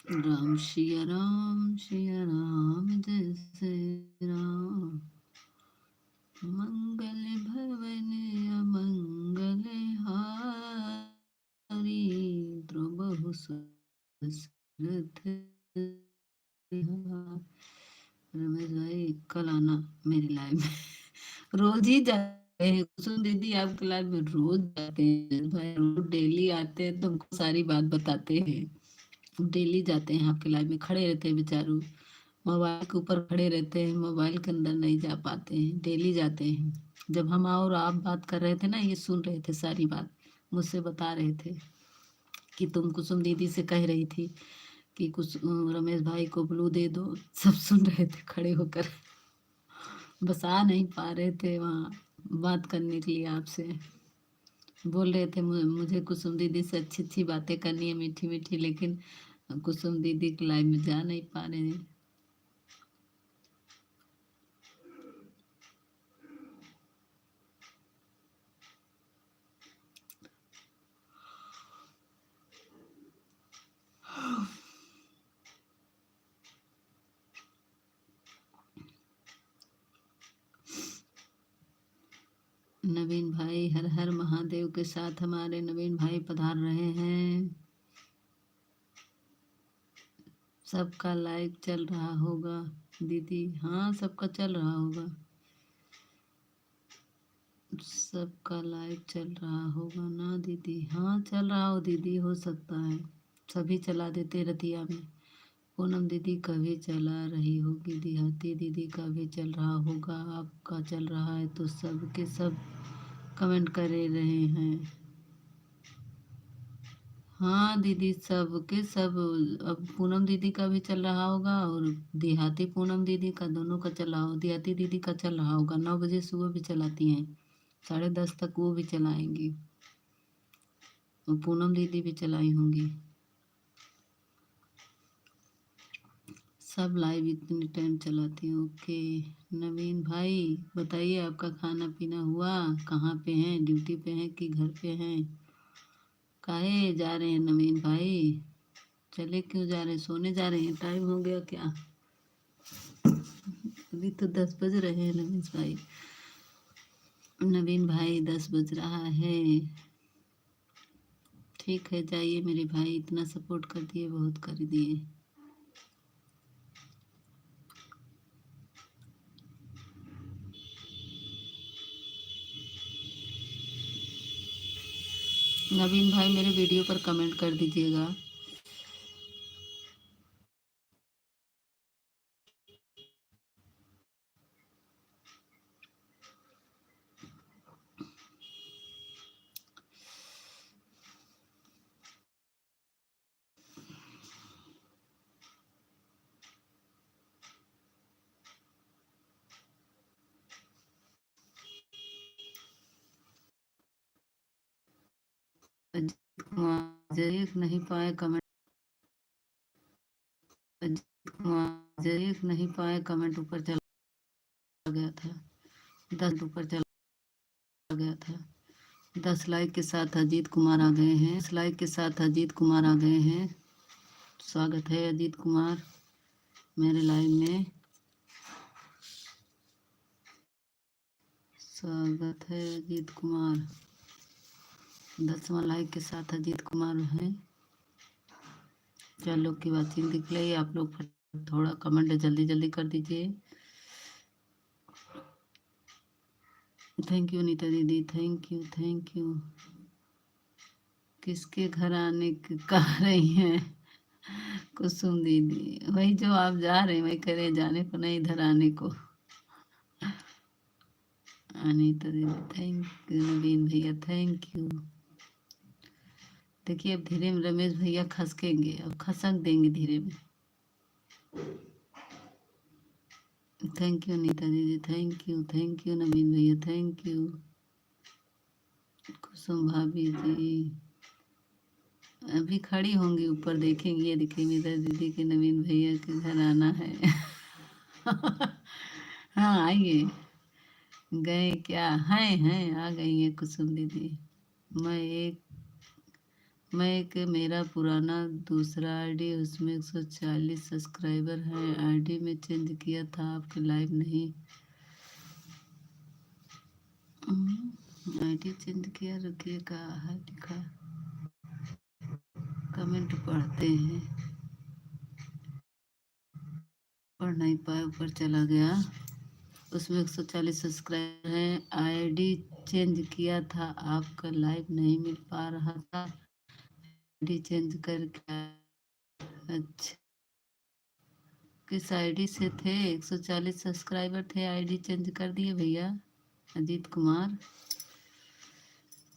राम सिया राम जय श्री राम। मंगल भवन अमंगल हारी, द्रवहु दशरथ बिहारी। रमेश भाई कल आना मेरी लाइव में। रोज ही जाते हैं कुसुम दीदी, आपके लाइव में रोज जाते हैं भाई, रोज डेली आते हैं, तुमको सारी बात बताते हैं। डेली जाते हैं आपके लाइव में, खड़े रहते हैं बेचारू, मोबाइल के ऊपर खड़े रहते हैं, मोबाइल के अंदर नहीं जा पाते हैं, डेली जाते हैं। जब हम और आप बात कर रहे थे ना, ये सुन रहे थे, सारी बात मुझसे बता रहे थे कि तुम कुसुम दीदी से कह रही थी कि कुछ रमेश भाई को ब्लू दे दो, सब सुन रहे थे खड़े होकर। बस आ नहीं पा रहे थे वहाँ बात करने के लिए आपसे। बोल रहे थे मुझे कुसुम दीदी से अच्छी अच्छी बातें करनी है, मीठी मीठी, लेकिन कुसुम दीदी के लाइव में जा नहीं पा रहे हैं। नवीन भाई हर हर महादेव के साथ हमारे नवीन भाई पधार रहे हैं। सबका लाइव चल रहा होगा दीदी? हाँ, सबका चल रहा होगा, सबका लाइव चल रहा होगा ना दीदी? हाँ चल रहा हो दीदी, हो सकता है सभी चला देते रतिया में। पूनम दीदी का भी चला रही होगी, देहाती दीदी का भी चल रहा होगा, आपका चल रहा है तो सब के सब कमेंट कर रहे हैं। हाँ दीदी, सब के सब, अब पूनम दीदी का भी चल रहा होगा और देहाती पूनम दीदी का, दोनों का चल रहा हो, देहाती दीदी का चल रहा होगा। 9 बजे सुबह भी चलाती हैं, 10:30 तक वो भी चलाएंगी, और पूनम दीदी भी चलाई होंगी। सब लाइव इतने टाइम चलाती हैं। ओके नवीन भाई बताइए, आपका खाना पीना हुआ? कहाँ पे हैं, ड्यूटी पे हैं कि घर पे हैं? काहे जा रहे हैं नवीन भाई? चले क्यों जा रहे हैं? सोने जा रहे हैं? टाइम हो गया क्या? अभी तो 10 बज रहे हैं नवीन भाई। नवीन भाई 10 बज रहा है। ठीक है जाइए मेरे भाई, इतना सपोर्ट कर दिए, बहुत कर दिए। नवीन भाई मेरे वीडियो पर कमेंट कर दीजिएगा। देख नहीं पाए कमेंट। देख नहीं पाए, कमेंट ऊपर चला गया था, 10 ऊपर चला गया था। 10 लाइक के साथ अजीत कुमार आ गए हैं, 10 लाइक के साथ अजीत कुमार आ गए हैं। स्वागत है अजीत कुमार मेरे लाइव में, स्वागत है अजीत कुमार। 10वां लाइक के साथ अजीत कुमार हैं। 4 लोग की वाचिंग दिख रही है, आप लोग थोड़ा कमेंट जल्दी जल्दी कर दीजिए। थैंक यू नीता दीदी, थैंक यू थैंक यू। किसके घर आने कह रही हैं कुसुम दीदी? वही जो आप जा रहे हैं वही करे, जाने को नहीं, इधर आने को। अनीता दीदी थैंक यू, नवीन भैया थैंक यू। देखिए अब धीरे में रमेश भैया खसकेंगे, अब खसक देंगे धीरे में। थैंक यू नीता दीदी, थैंक यू नवीन भैया, थैंक यू। कुसुम भाभी जी अभी खड़ी होंगी, ऊपर देखेंगे, ये देखिए नीता दीदी के नवीन भैया के घर आना है। हाँ आइए, गए क्या? हैं आ गई है कुसुम दीदी। मैं एक मेरा पुराना दूसरा आईडी, उसमें 140 सब्सक्राइबर है, आईडी में चेंज किया था, आपके लाइव नहीं। आईडी चेंज किया, रुकिए कहा है लिखा, कमेंट पढ़ते हैं, पढ़ नहीं पाए, ऊपर चला गया। उसमें 140 सब्सक्राइबर हैं, आईडी चेंज किया था, आपका लाइव नहीं मिल पा रहा था, आईडी चेंज करके। अच्छा, किस आईडी से थे? 140 सब्सक्राइबर थे, आईडी चेंज कर दिए भैया अजीत कुमार।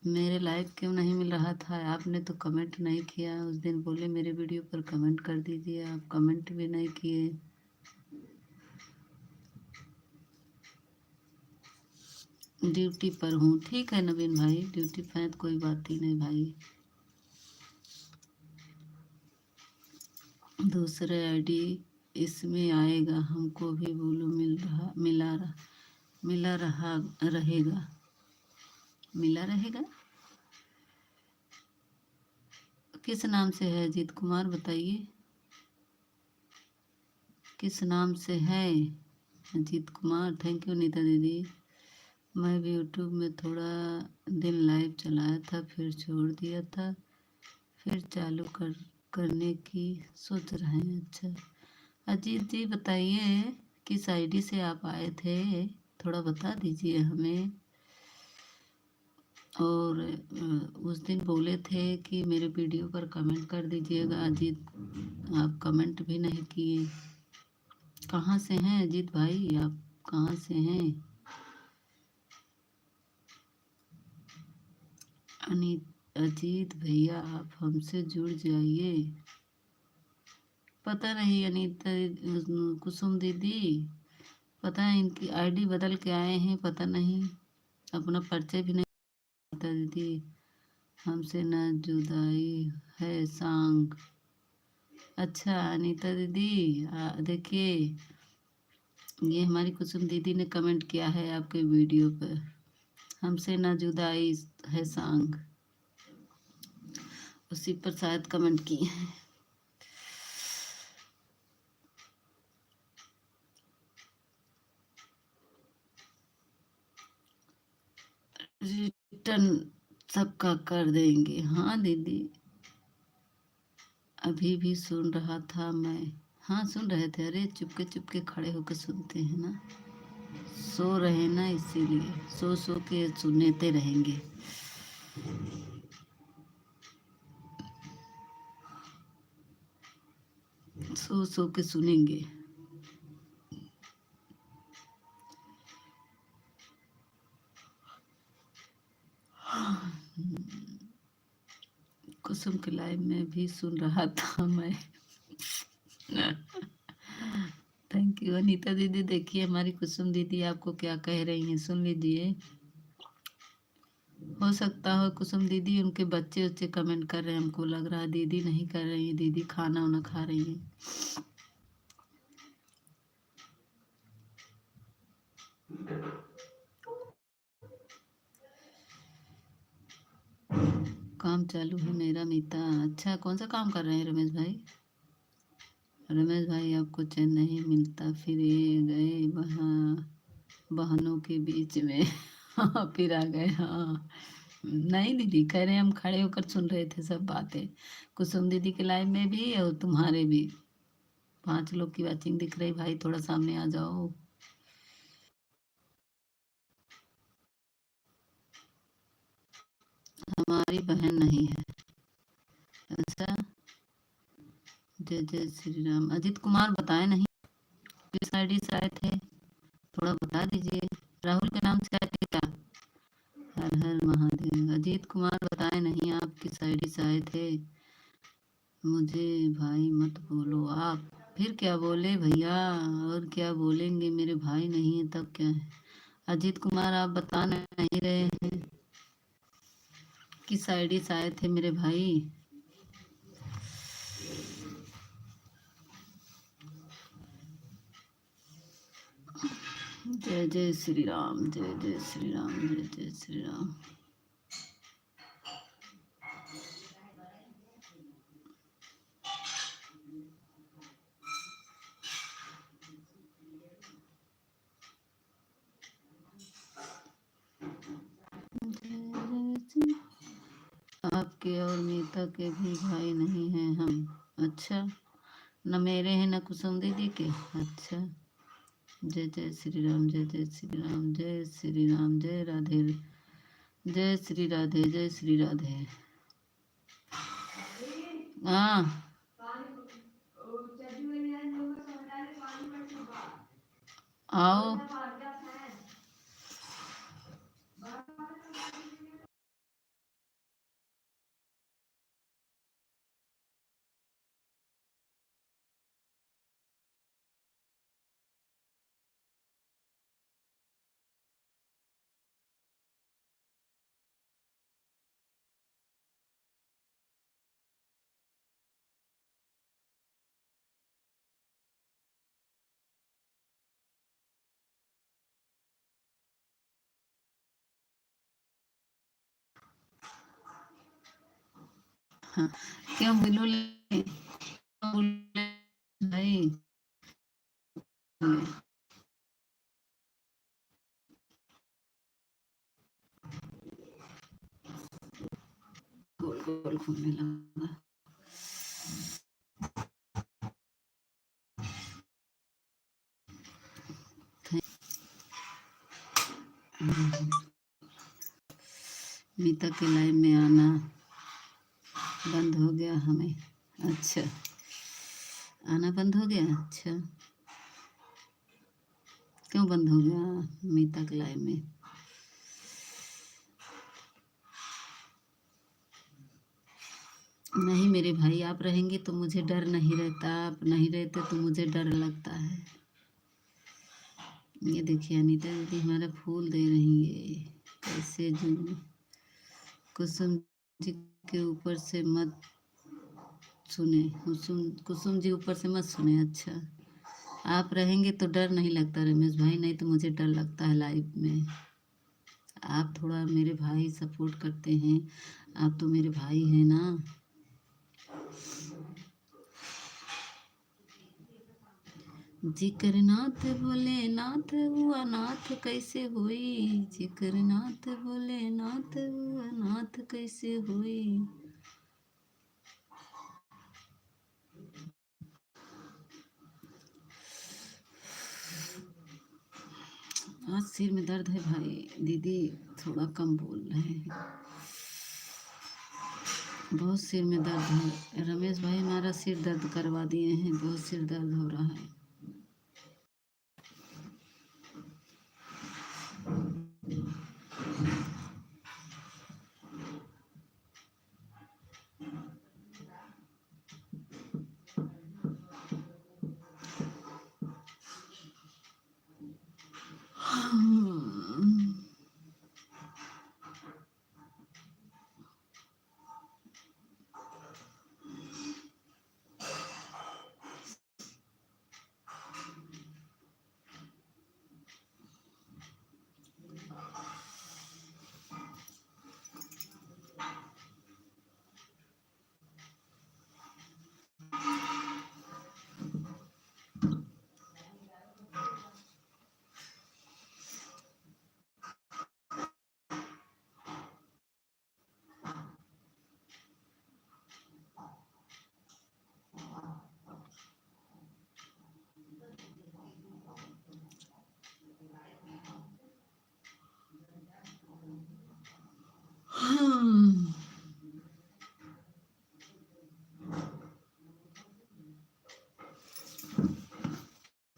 मेरे लाइव क्यों नहीं मिल रहा था? आपने तो कमेंट नहीं किया, उस दिन बोले मेरे वीडियो पर कमेंट कर दीजिए, आप कमेंट भी नहीं किए। ड्यूटी पर हूँ, ठीक है नवीन भाई, ड्यूटी पर है तो कोई बात ही नहीं भाई। दूसरे आईडी इसमें आएगा, हमको भी बोलो मिला रहेगा, मिला रहेगा। किस नाम से है अजीत कुमार बताइए, किस नाम से है अजीत कुमार? थैंक यू नीता दीदी। मैं भी यूट्यूब में थोड़ा दिन लाइव चलाया था, फिर छोड़ दिया था, फिर चालू करने की सोच रहे हैं। अच्छा अजीत जी बताइए किस आईडी से आप आए थे, थोड़ा बता दीजिए हमें। और उस दिन बोले थे कि मेरे वीडियो पर कमेंट कर दीजिएगा, अजीत आप कमेंट भी नहीं किए। कहाँ से हैं अजीत भाई, आप कहाँ से हैं? अजीत भैया आप हमसे जुड़ जाइए। पता नहीं अनीता कुसुम दीदी, पता है इनकी आईडी बदल के आए हैं, पता नहीं, अपना परिचय भी नहीं। अनीता दीदी हमसे न जुदाई है सांग। अच्छा अनीता दीदी देखिए, ये हमारी कुसुम दीदी ने कमेंट किया है आपके वीडियो पर, हमसे न जुदाई है सांग, उसी पर शायद कमेंट किए हैं। रिटर्न सबका कर देंगे। हाँ दीदी अभी भी सुन रहा था मैं। हाँ सुन रहे थे, अरे चुपके चुपके खड़े होकर सुनते हैं ना, सो रहे ना, इसीलिए सो के सुनते रहेंगे। सो के सुनेंगे। कुसुम के लाइव में भी सुन रहा था मैं। थैंक यू अनीता दीदी। देखिए हमारी कुसुम दीदी आपको क्या कह रही हैं, सुन लीजिए। हो सकता हो कुसुम दीदी उनके बच्चे उच्चे कमेंट कर रहे हैं, हमको लग रहा है दीदी नहीं कर रही है, दीदी खाना वाना खा रही है। काम चालू है मेरा मीता। अच्छा, कौन सा काम कर रहे हैं रमेश भाई? रमेश भाई, आपको चैन नहीं मिलता, फिर ये गए वहाँ बहनों के बीच में। हाँ, फिर आ गए। हाँ, नहीं दीदी, कह रहे हैं हम खड़े होकर सुन रहे थे सब बातें, कुसुम दीदी के लाइव में भी और तुम्हारे भी। 5 लोग की वाचिंग दिख रही। भाई थोड़ा सामने आ जाओ। हमारी बहन नहीं है। अच्छा, जय जय श्री राम। अजीत कुमार बताए नहीं, किस आईडी से आए थे, थोड़ा बता दीजिए। राहुल के नाम से आए थे क्या? हर हर महादेव। अजीत कुमार बताए नहीं आप किस आईडी से आए थे। मुझे भाई मत बोलो आप। फिर क्या बोले भैया, और क्या बोलेंगे, मेरे भाई नहीं है तब क्या है। अजीत कुमार आप बता नहीं रहे हैं किस आईडी से आए थे मेरे भाई। जय जय श्री राम, जय जय श्री राम, जय जय श्री राम। आपके और मीता के भी भाई नहीं हैं हम। अच्छा, न मेरे हैं न कुसुम दीदी के। अच्छा, जय जय श्री राम, जय जय श्री राम, जय श्री राम, जय राधे, जय श्री राधे, जय श्री राधे। हाँ, आओ। हाँ, क्यों बोलो भाई। गोल गोल घूमने लगा। मीता के लाइव में आना बंद हो गया हमें। अच्छा, आना बंद हो गया। अच्छा, क्यों बंद हो गया मीता के लाइव में? नहीं मेरे भाई, आप रहेंगे तो मुझे डर नहीं रहता, आप नहीं रहते तो मुझे डर लगता है। ये देखिए अनीता दीदी हमारा फूल दे रही है, कैसे जो कुसुम जी के ऊपर से मत सुने, कुसुम जी ऊपर से मत सुने। अच्छा, आप रहेंगे तो डर नहीं लगता रमेश भाई, नहीं तो मुझे डर लगता है लाइव में। आप थोड़ा मेरे भाई सपोर्ट करते हैं, आप तो मेरे भाई हैं ना। जिक्र नाथ बोले नाथ हुआ नाथ कैसे हुई, जिक्र नाथ बोले नाथ हुआ नाथ कैसे हुई। आज सिर में दर्द है भाई, दीदी थोड़ा कम बोल रहे हैं, बहुत सिर में दर्द है। रमेश भाई हमारा सिर दर्द करवा दिए हैं, बहुत सिर दर्द हो रहा है।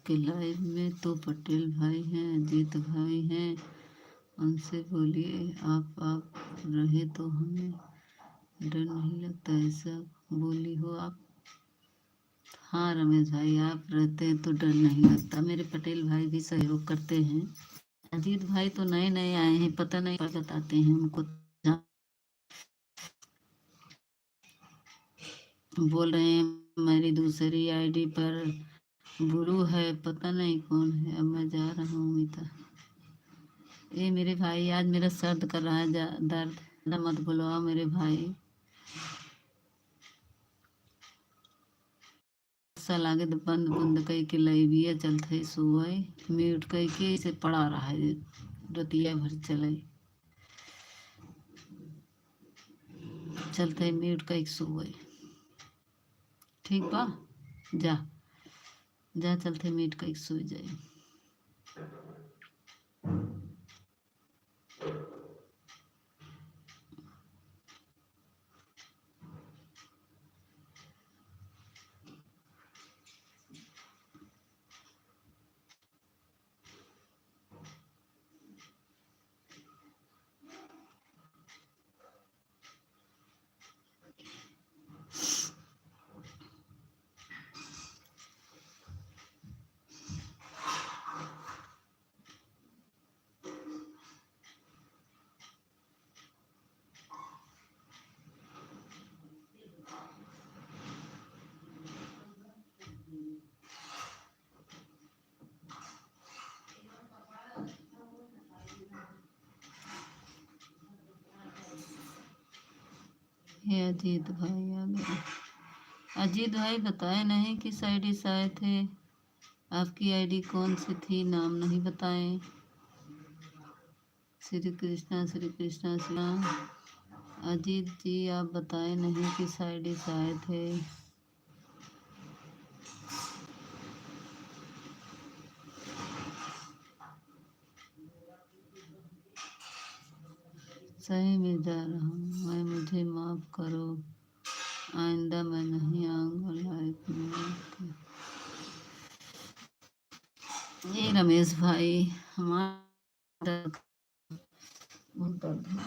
आपके लाइव में तो पटेल भाई हैं, अजीत भाई हैं, उनसे बोलिए आप रहे तो हमें डर नहीं लगता, ऐसा बोली हो आप। हाँ रमेश भाई, आप रहते हैं तो डर नहीं लगता। मेरे पटेल भाई भी सहयोग करते हैं। अजीत भाई तो नए नए आए हैं, पता नहीं क्या बताते हैं उनको। बोल रहे हैं मेरी दूसरी आईडी पर गुरु है, पता नहीं कौन है। अब मैं जा रहा हूँ मीता। ये मेरे भाई, आज मेरा सर्द कर रहा है दर्द, मत बुलाओ मेरे भाई। सल आगे तो बंद बंद कई के लइबिया चलते सुबह म्यूट कई के से पड़ा रहा है, रतिया भर चले चलते म्यूट कई सुबह। ठीक बा, जा जा चलते म्यूट कई सो जाए। ये अजीत भाई आ गए। अजीत भाई बताए नहीं किस आईडी से आए थे, आपकी आईडी कौन सी थी, नाम नहीं बताए। श्री कृष्णा श्री कृष्णा श्री राम। अजीत जी आप बताए नहीं किस आईडी से आए थे। सही में जा रहा हूँ मैं, मुझे माफ़ करो, आइंदा मैं नहीं आऊँगा लाइफ में। ये रमेश भाई हमारा बहुत दर्द है।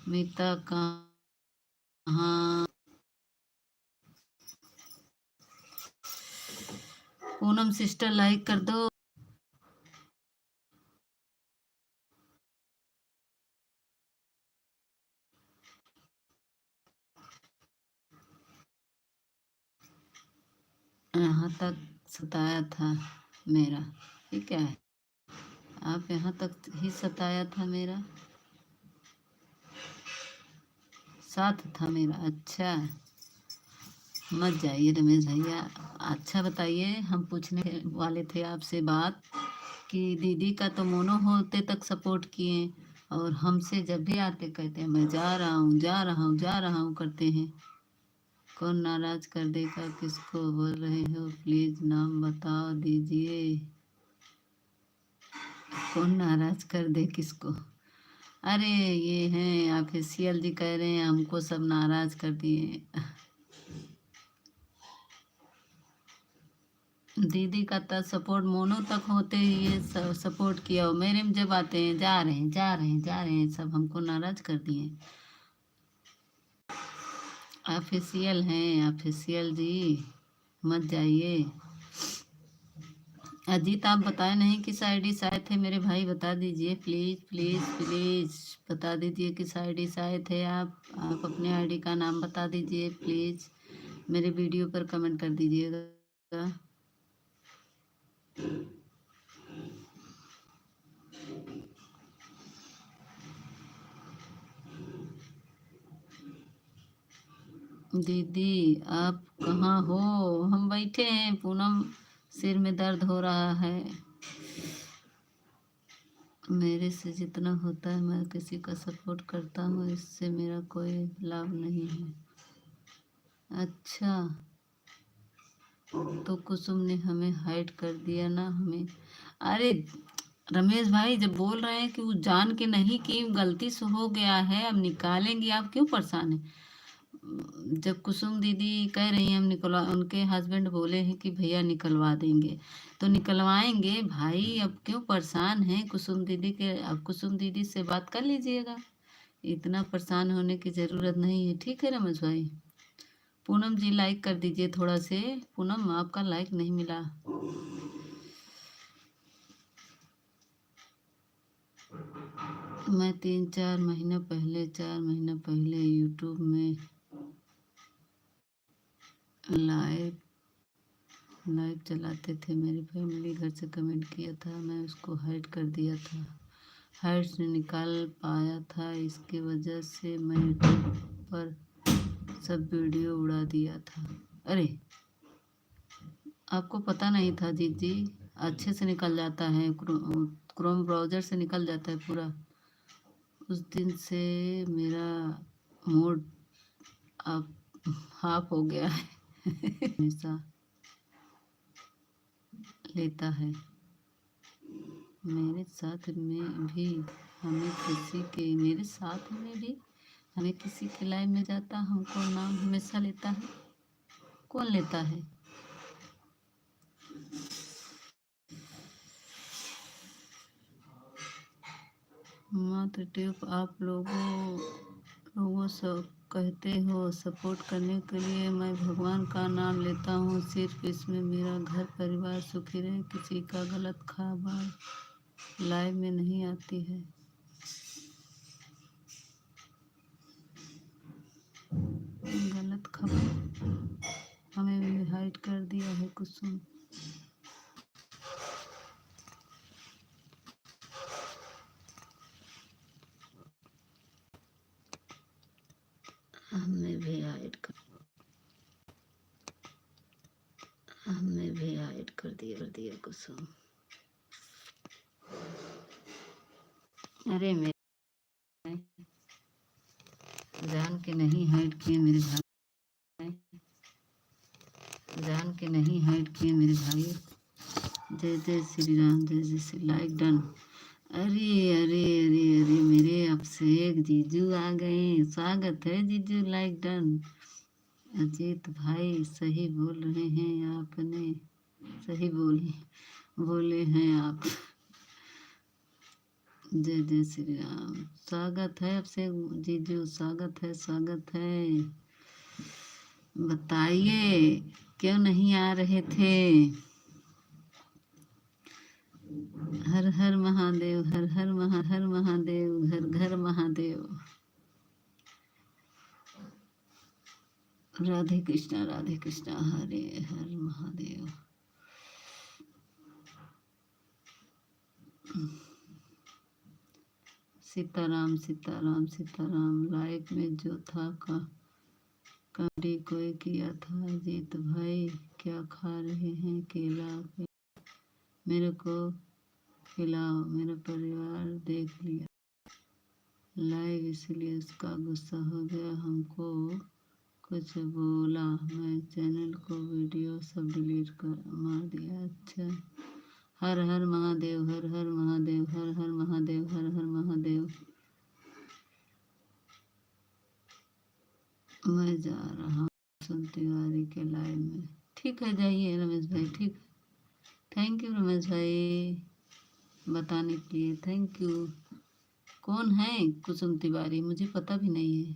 मीता कहाँ, पूनम सिस्टर लाइक कर दो। यहाँ तक सताया था मेरा, ये क्या है, आप यहाँ तक ही सताया था मेरा, साथ था मेरा। अच्छा मत जाइए रमेश भैया। अच्छा बताइए, हम पूछने वाले थे आपसे बात कि दीदी का तो मोनो होते तक सपोर्ट किए, और हमसे जब भी आते कहते हैं मैं जा रहा हूँ जा रहा हूँ जा रहा हूँ करते हैं। कौन नाराज कर देगा, किसको बोल रहे हो, प्लीज नाम बता दीजिए। कौन नाराज कर दे किसको। अरे ये हैं ऑफिशियल जी कह रहे हैं हमको सब नाराज कर दिए। दीदी का तो सपोर्ट मोनो तक होते ही ये सपोर्ट किया हो, मेरे में जब आते हैं जा रहे हैं जा रहे हैं जा रहे हैं, सब हमको नाराज कर दिए। ऑफिशियल हैं ऑफिशियल जी, मत जाइए। अजीत आप बताए नहीं किस आईडी से आए थे, मेरे भाई बता दीजिए प्लीज़ प्लीज़ प्लीज़ बता दीजिए किस आईडी से आए थे आप अपने आईडी का नाम बता दीजिए प्लीज़। मेरे वीडियो पर कमेंट कर दीजिएगा। दीदी आप कहाँ हो, हम बैठे हैं पूनम, सिर में दर्द हो रहा है। मेरे से जितना होता है मैं किसी का सपोर्ट करता हूँ, इससे मेरा कोई लाभ नहीं है। अच्छा तो कुसुम ने हमें हाइड कर दिया ना, हमें। अरे रमेश भाई जब बोल रहे हैं कि वो जान के नहीं की, गलती से हो गया है, अब निकालेंगे, आप क्यों परेशान हैं? जब कुसुम दीदी कह रही हैं हम निकलवा, उनके हस्बैंड बोले हैं कि भैया निकलवा देंगे, तो निकलवाएंगे भाई, अब क्यों परेशान हैं कुसुम दीदी के? अब कुसुम दीदी से बात कर लीजिएगा, इतना परेशान होने की ज़रूरत नहीं है। ठीक है रमेश भाई। पूनम जी लाइक कर दीजिए थोड़ा से। पूनम आपका लाइक नहीं मिला। मैं 4 महीना पहले यूट्यूब में लाइव लाइव चलाते थे, मेरी फैमिली घर से कमेंट किया था, मैं उसको हाइड कर दिया था, हाइड से निकाल पाया था, इसकी वजह से मैं यूट्यूब पर सब वीडियो उड़ा दिया था। अरे आपको पता नहीं था जी, अच्छे से निकल जाता है, क्रोम ब्राउज़र से निकल जाता है पूरा। उस दिन से मेरा मूड अब हाफ हो गया है। हमेशा लेता है मेरे साथ में भी, हमें किसी के लाइव में जाता, हमको नाम हमेशा लेता है। कौन लेता है? मात्र ट्यूब आप लोगों सब कहते हो सपोर्ट करने के लिए, मैं भगवान का नाम लेता हूँ सिर्फ, इसमें मेरा घर परिवार सुखी रहे, किसी का गलत खबर लाइव में नहीं आती है। गलत खबर हमें भी हाइड कर दिया है कुसुम। हमने भी हाइड कर दिया कुसुम। अरे मेरे जान के नहीं हाइड किए मेरे भाई, जान के नहीं हाइड किए मेरे भाई। जय जय श्री राम, जय जय श्री, लाइक डन। अरे अरे अरे अरे मेरे अभिषेक जीजू आ गए, स्वागत है जीजू, लाइक डन। अजीत भाई सही बोल रहे हैं आपने, सही बोले हैं आप। जय जय श्री राम, स्वागत है अभिषेक जीजू, स्वागत है। बताइए क्यों नहीं आ रहे थे? हर हर महादेव, हर हर महादेव, घर घर महादेव। राधे कृष्णा, हरे हर महादेव। सीताराम सीताराम सीताराम। लाइफ में जो था का कमेडी कोई किया था। अजीत भाई क्या खा रहे हैं? केला मेरे को खिलाओ, मेरा परिवार देख लिया लाइव, इसलिए उसका गुस्सा हो गया, हमको कुछ बोला, मैं चैनल को वीडियो सब डिलीट कर मार दिया। अच्छा, हर हर महादेव, हर हर महादेव, हर हर महादेव, हर हर महादेव। मैं जा रहा हूँ कुसुम तिवारी के लाइव में। ठीक है जाइए रमेश भाई, ठीक। थैंक यू रमेश भाई बताने के लिए, थैंक यू। कौन है कुसुम तिवारी? मुझे पता भी नहीं है,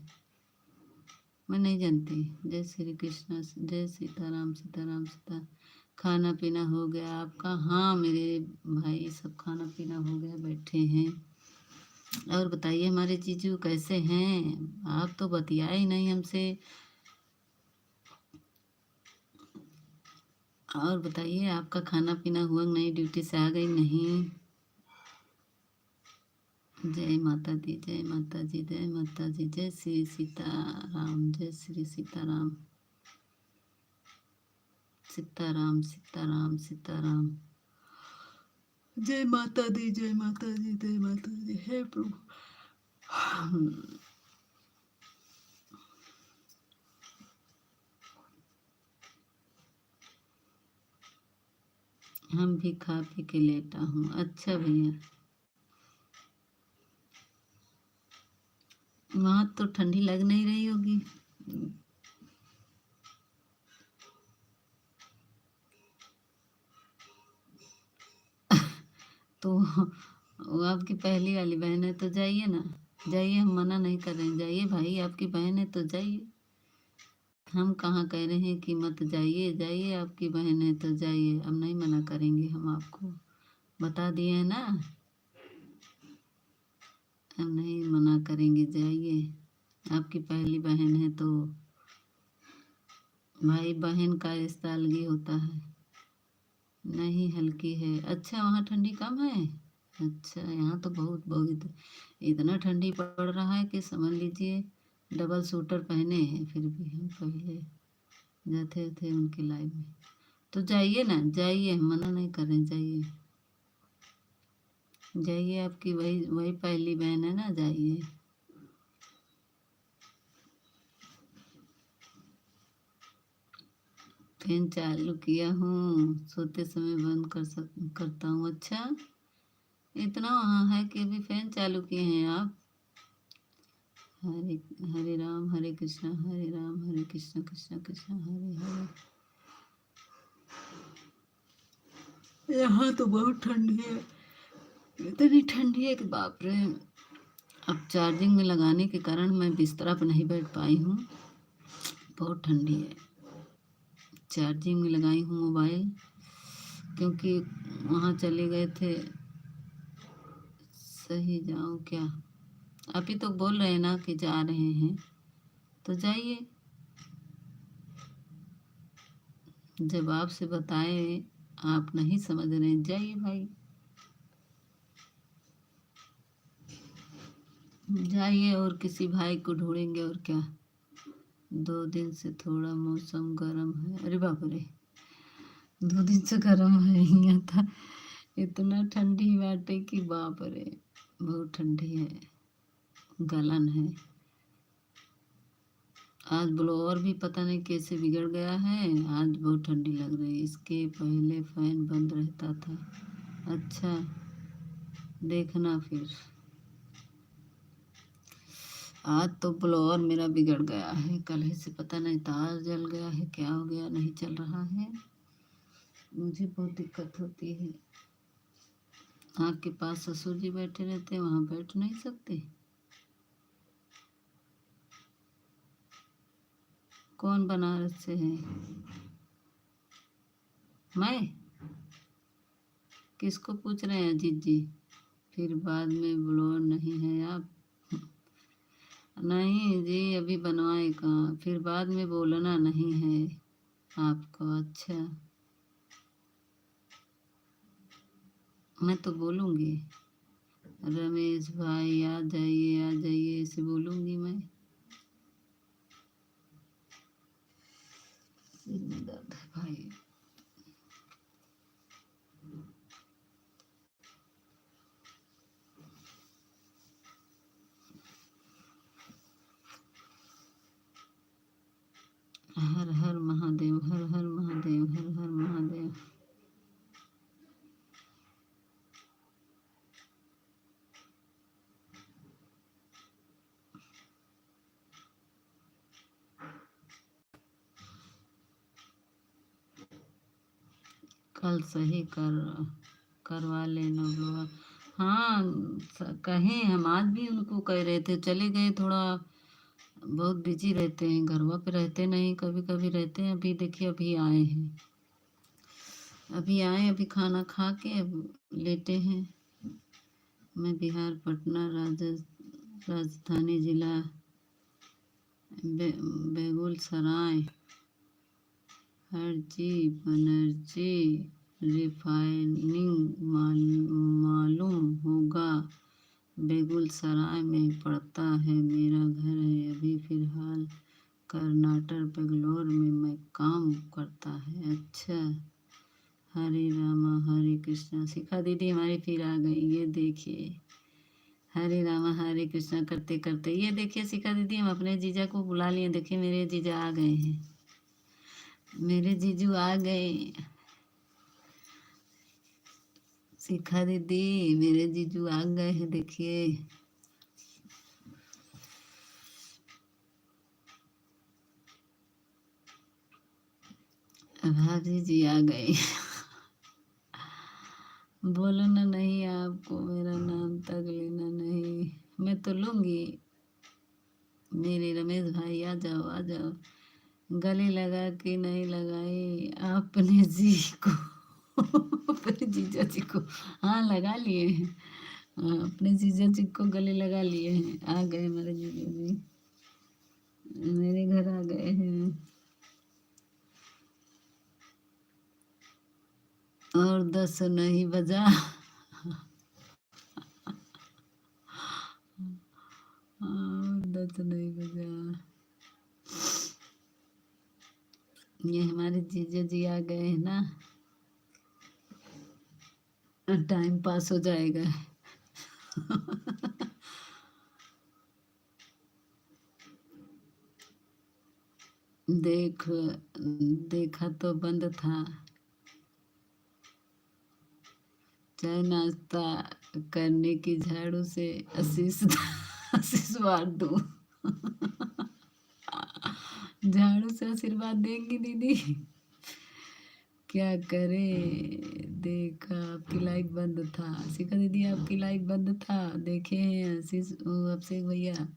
मैं नहीं जानती। जय श्री कृष्ण, जय सीताराम सीताराम सीता। खाना पीना हो गया आपका? हाँ मेरे भाई सब खाना पीना हो गया, बैठे हैं। और बताइए हमारे जीजू कैसे हैं? आप तो बतियाए ही नहीं हमसे। और बताइए आपका खाना पीना हुआ नहीं? ड्यूटी से आ गई नहीं? जय माता दी, जय माता जी, जय माता जी, जय श्री सीताराम, जय श्री सीताराम, सीताराम सीताराम सीताराम। जय माता दी, जय माता जी, जय माता जी। हे प्रभु। हम भी खा पी के लेटा हूँ। अच्छा भैया, वहाँ तो ठंडी लग नहीं रही होगी। तो वो आपकी पहली वाली बहन है तो जाइए ना, जाइए, हम मना नहीं कर रहे हैं, जाइए भाई, आपकी बहन है तो जाइए। हम कहाँ कह रहे हैं कि मत जाइए, जाइए, आपकी बहन है तो जाइए, अब नहीं मना करेंगे, हम आपको बता दिए हैं ना, हम नहीं मना करेंगे, जाइए। आपकी पहली बहन है तो भाई बहन का रिश्ता अलग ही होता है। नहीं हल्की है। अच्छा, वहाँ ठंडी कम है। अच्छा, यहाँ तो बहुत बहुत इतना ठंडी पड़ रहा है कि समझ लीजिए डबल स्वेटर पहने हैं, फिर भी हम पहले जाते थे उनकी लाइफ में। तो जाइए ना, जाइए, हम मना नहीं कर रहे, जाइए, जाइए, आपकी वही वही पहली बहन है ना, जाइए। फैन चालू किया हूँ, सोते समय बंद करता हूँ। अच्छा, इतना वहाँ है कि अभी फैन चालू किए हैं आप। हरे हरे राम हरे कृष्णा हरे राम हरे कृष्णा कृष्णा कृष्णा हरे हरे। यहाँ तो बहुत ठंडी है, इतनी ठंडी है कि बाप रे। अब चार्जिंग में लगाने के कारण मैं बिस्तरा पर नहीं बैठ पाई हूँ, बहुत ठंडी है। चार्जिंग में लगाई हूँ मोबाइल, क्योंकि वहाँ चले गए थे। सही जाऊँ क्या? अभी तो बोल रहे हैं ना कि जा रहे हैं, तो जाइए। जब आपसे बताए आप नहीं समझ रहे, जाइए भाई, जाइए, और किसी भाई को ढूंढेंगे और क्या। 2 दिन से थोड़ा मौसम गर्म है। अरे बाप रे, 2 दिन से गर्म है यहाँ था, इतना ठंडी बाटे कि बाप रे, बहुत ठंडी है, गलन है। आज ब्लोअर भी पता नहीं कैसे बिगड़ गया है, आज बहुत ठंडी लग रही है। इसके पहले फैन बंद रहता था। अच्छा, देखना फिर। आज तो ब्लोअर मेरा बिगड़ गया है, कल ही से पता नहीं तार जल गया है, क्या हो गया, नहीं चल रहा है। मुझे बहुत दिक्कत होती है। आपके पास ससुर जी बैठे रहते हैं, वहाँ बैठ नहीं सकते? कौन बनारस से है? मैं? किसको पूछ रहे हैं अजीत जी? फिर बाद में ब्लोअर नहीं है आप? नहीं जी, अभी बनवाए कहाँ, फिर बाद में बोलना नहीं है आपको। अच्छा, मैं तो बोलूँगी रमेश भाई आ जाइए ऐसे बोलूँगी मैं। सिर में दर्द है भाई। हर हर महादेव, हर हर महादेव, हर हर महादेव। कल सही करवा लेना ब्लोअर। हाँ, कहें हम आज भी उनको कह रहे थे, चले गए, थोड़ा बहुत बिजी रहते हैं, घरवा पे रहते नहीं, कभी कभी रहते हैं। अभी देखिए, अभी आए हैं, अभी आए, अभी खाना खा के अब लेटे हैं। मैं बिहार, पटना, राजधानी जिला बेगूसराय, हरजी बनर्जी रिफाइनिंग मालूम होगा, बेगूसराय में पड़ता है। मेरा घर है अभी फ़िलहाल कर्नाटक बेंगलोर में मैं काम करता है। अच्छा, हरे रामा हरे कृष्णा। शिखा दीदी हमारी फिर आ गई, ये देखिए, हरे रामा हरे कृष्णा करते करते, ये देखिए शिखा दीदी, हम अपने जीजा को बुला लिए। देखिए मेरे जीजा आ गए हैं, मेरे जीजू आ गए। शिखा दीदी मेरे जीजू आ गए हैं, देखिए। भाभी जी आ गई। बोलो ना, नहीं आपको मेरा नाम तक लेना नहीं। मैं तो लूंगी। मेरे रमेश भाई आ जाओ आ जाओ। गले लगा के नहीं लगाई अपने जी को। अपने जीजा जी को। हाँ लगा लिए हैं। हाँ, अपने जीजा जी को गले लगा लिए हैं। आ गए हमारे जीजा जी, मेरे घर आ गए हैं। और 10 नहीं बजा। और 10 नहीं बजा। ये हमारे जीजा जी आ गए हैं ना, टाइम पास हो जाएगा। देख देखा तो बंद था। चाय नाश्ता करने की झाड़ू से आशीष आशीष बांट दूं। झाड़ू से आशीर्वाद देंगी दीदी। क्या करे, देखा आपकी लाइव बंद था। शिखा दीदी आपकी लाइव बंद था, देखे हैं आशीष अभिषेक भैया।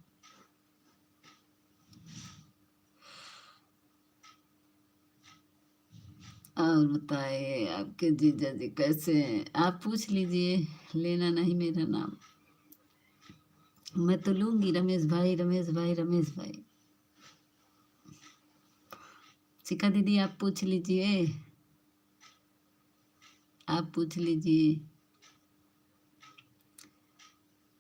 और बताए आपके जीजा जी कैसे हैं? आप पूछ लीजिए, लेना नहीं मेरा नाम। मैं तो लूंगी रमेश भाई रमेश भाई रमेश भाई। शिखा दीदी आप पूछ लीजिए, आप पूछ लीजिए।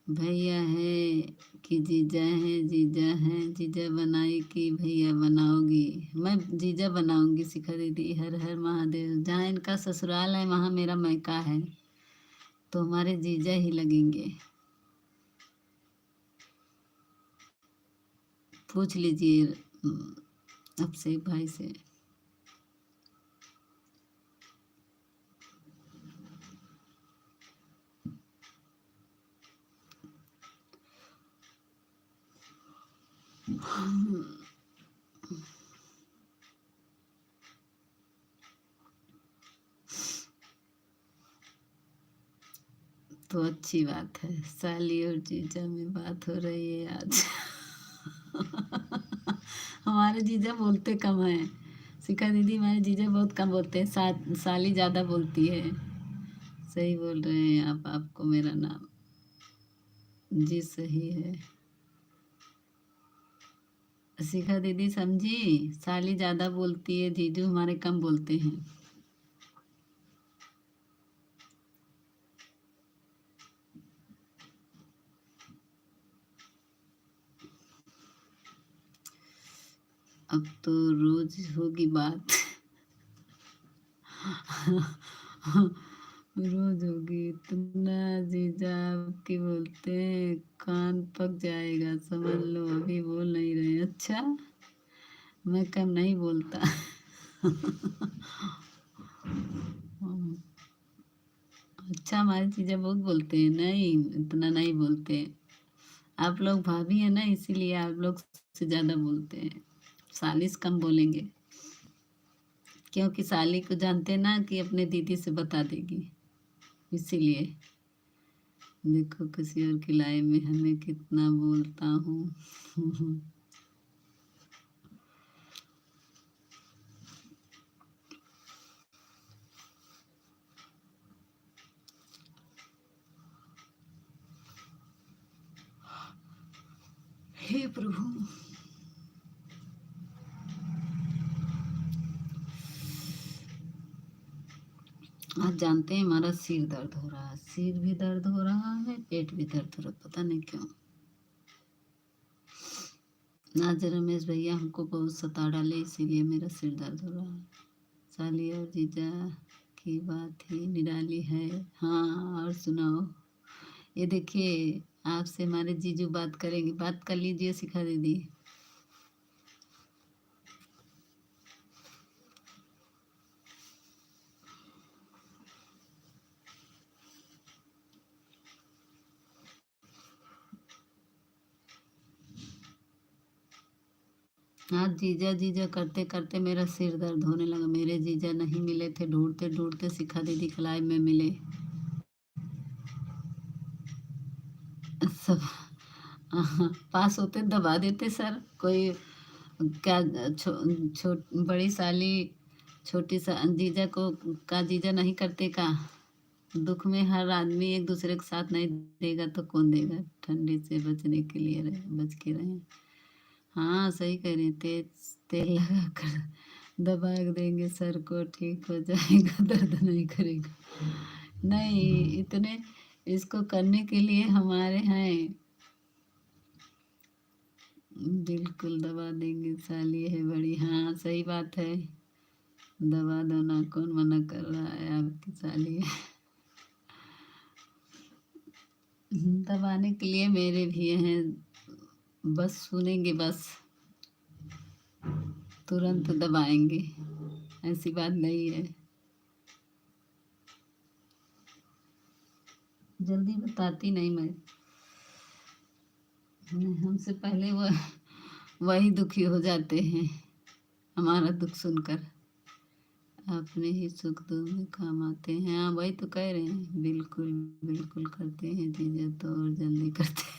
भैया है कि जीजा है? जीजा है। जीजा बनाई कि भैया बनाओगी? मैं जीजा बनाऊंगी शिखा दीदी। हर हर महादेव। जहाँ इनका ससुराल है वहाँ मेरा मैका है, तो हमारे जीजा ही लगेंगे। पूछ लीजिए अभिषेक भाई से। तो अच्छी बात है, साली और जीजा में बात हो रही है आज। हमारे जीजा बोलते कम है। शिखा दीदी हमारे जीजा बहुत कम बोलते हैं, साली ज़्यादा बोलती है। सही बोल रहे हैं आप, आपको मेरा नाम जी सही है। शिखा दीदी समझी, साली ज़्यादा बोलती है, जीजू हमारे कम बोलते हैं। अब तो रोज होगी बात। रोज होगी। इतना जीजा आपकी बोलते हैं कान पक जाएगा, समझ लो। अभी बोल नहीं रहे। अच्छा, मैं कम नहीं बोलता। अच्छा, हमारी चीज़ें बहुत बोलते हैं। नहीं, इतना नहीं बोलते। आप लोग भाभी है ना, इसीलिए आप लोग से ज़्यादा बोलते हैं। सालिस कम बोलेंगे, क्योंकि साली को जानते ना कि अपने दीदी से बता देगी, इसीलिए। देखो किसी और की लाइफ में हमें कितना बोलता हूँ। हे प्रभु। आज जानते हैं हमारा सिर दर्द हो रहा है, सिर भी दर्द हो रहा है, पेट भी दर्द हो रहा है, पता नहीं क्यों। आज रमेश भैया हमको बहुत सता डाले, इसीलिए मेरा सिर दर्द हो रहा है। साली और जीजा की बात ही निराली है। हाँ, और सुनाओ। ये देखिए, आपसे हमारे जीजू बात करेंगे, बात कर लीजिए शिखा दीदी। आज जीजा जीजा करते करते मेरा सिर दर्द होने लगा। मेरे जीजा नहीं मिले थे, ढूंढते ढूंढते शिखा दीदी के लाइव में मिले। सब पास होते दबा देते सर। कोई क्या बड़ी साली छोटी सा जीजा को का जीजा नहीं करते का। दुख में हर आदमी एक दूसरे के साथ नहीं देगा तो कौन देगा। ठंडी से बचने के लिए बच के रहे। हाँ सही कह रही हैं। तेल लगा कर दबा देंगे सर को, ठीक हो जाएगा, दर्द नहीं करेगा। नहीं, इतने इसको करने के लिए हमारे हैं। बिल्कुल दबा देंगे, साली है बड़ी। हाँ सही बात है, दबा दो ना, कौन मना कर रहा है, आपकी साली है। दबाने के लिए मेरे भी हैं, बस सुनेंगे, बस तुरंत दबाएंगे, ऐसी बात नहीं है। जल्दी बताती नहीं मैं। हमसे पहले वही दुखी हो जाते हैं हमारा दुख सुनकर। अपने ही सुख दुख में काम आते हैं। हाँ वही तो कह रहे हैं, बिल्कुल बिल्कुल करते हैं जीजा तो, और जल्दी करते हैं।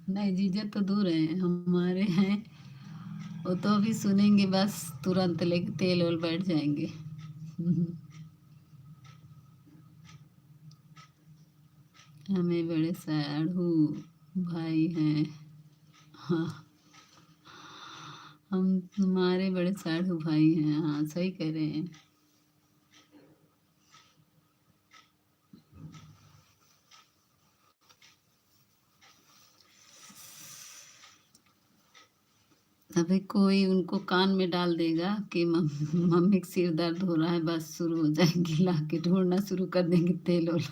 नहीं जीजा तो दूर हैं, हमारे हैं, वो तो अभी सुनेंगे बस, तुरंत लेके तेल ओल बैठ जाएंगे। हमें बड़े साढ़ू भाई हैं। हाँ हम तुम्हारे बड़े साढ़ू भाई हैं। हाँ सही कह रहे हैं। अभी कोई उनको कान में डाल देगा कि मम्मी का सिर दर्द हो रहा है, बस शुरू हो जाएंगी, ला के ढूंढना शुरू कर देंगे तेल और।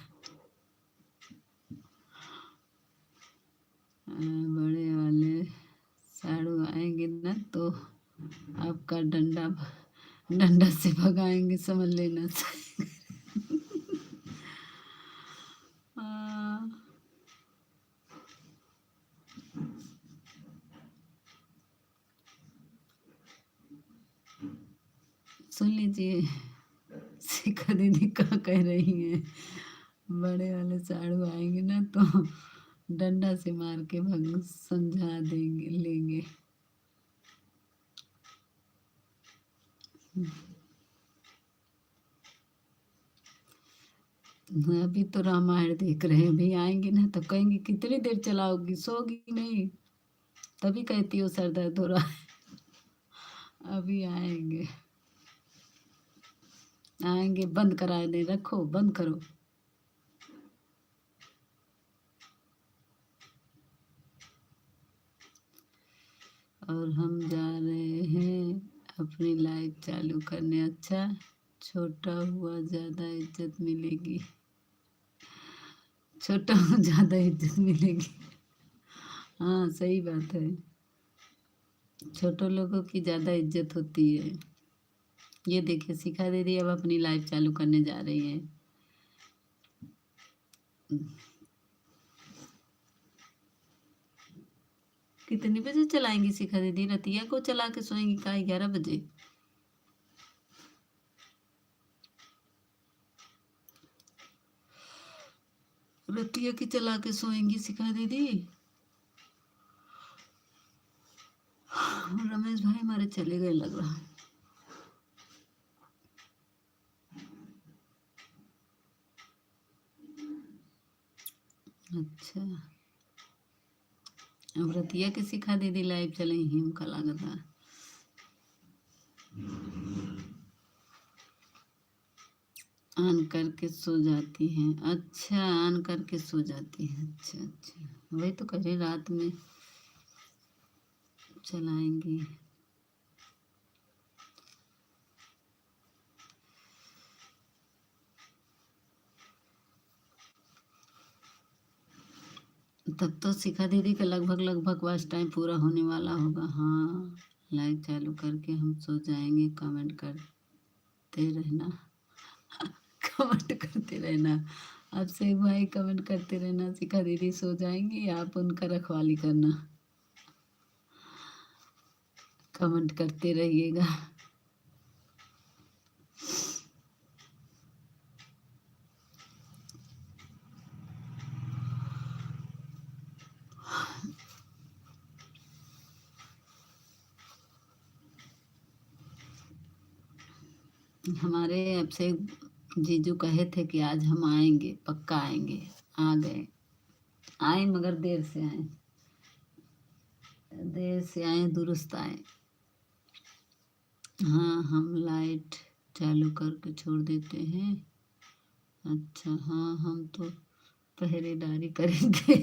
बड़े वाले साड़ू आएंगे ना तो आपका डंडा से भगाएंगे, समझ लेना। सुन लीजिए शिखा दीदी क्या कह रही हैं। बड़े वाले साड़ू आएंगे ना तो डंडा से मार के समझा देंगे, लेंगे। अभी तो रामायण देख रहे हैं, अभी आएंगे ना तो कहेंगे कितनी देर चलाओगी, सोगी नहीं, तभी कहती हो सर दर्द हो रहा है। अभी आएंगे, आएंगे, बंद करा दे, रखो, बंद करो। और हम जा रहे हैं अपनी लाइफ चालू करने। अच्छा, छोटा हुआ ज़्यादा इज्जत मिलेगी, छोटा हुआ ज़्यादा इज्जत मिलेगी। हाँ सही बात है, छोटे लोगों की ज़्यादा इज्जत होती है। ये देखिए शिखा दीदी अब अपनी लाइफ चालू करने जा रही है। कितने बजे चलाएंगी शिखा दीदी? रतिया को चला के सोएंगी का 11 बजे? रतिया की चला के सोएंगी शिखा दीदी। रमेश भाई हमारे चले गए लग रहा है। अच्छा, अब रतिया की शिखा दीदी लाइव चले ही हमका लागत है। ऑन करके सो जाती हैं? अच्छा, ऑन करके सो जाती हैं। अच्छा अच्छा, वही तो कह रही रात में चलाएंगी। तब तो शिखा दीदी का लगभग वॉच टाइम पूरा होने वाला होगा। हाँ लाइव चालू करके हम सो जाएंगे। कमेंट करते रहना। कमेंट करते रहना, आपसे भाई कमेंट करते रहना। शिखा दीदी सो जाएंगी, आप उनका रखवाली करना। कमेंट करते रहिएगा। हमारे अब से जीजू कहे थे कि आज हम आएंगे, पक्का आएंगे। आ गए, आए मगर देर से आए, दुरुस्त आए। हाँ, हम लाइट चालू करके छोड़ देते हैं। अच्छा, हाँ, हम तो पहरेदारी करेंगे।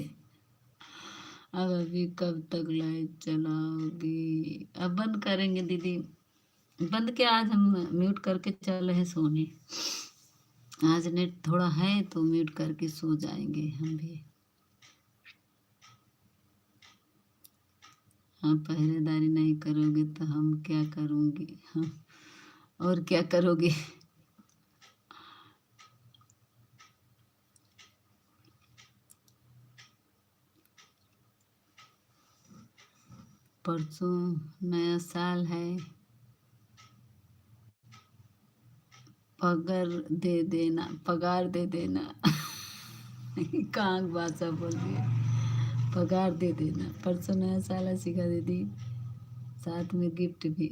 अब अभी कब तक लाइट चलाओगी? अब बंद करेंगे दीदी। बंद क्या, आज हम म्यूट करके चल रहे सोने। आज नेट थोड़ा है तो म्यूट करके सो जाएंगे हम भी। हाँ, पहरेदारी नहीं करोगे तो हम क्या करूँगी? हाँ, और क्या करोगे? परसों नया साल है, पगार दे देना। कहाँ भाषा बोल रही है? पगार दे देना। परसों नया साल है शिखा दीदी, साथ में गिफ्ट भी।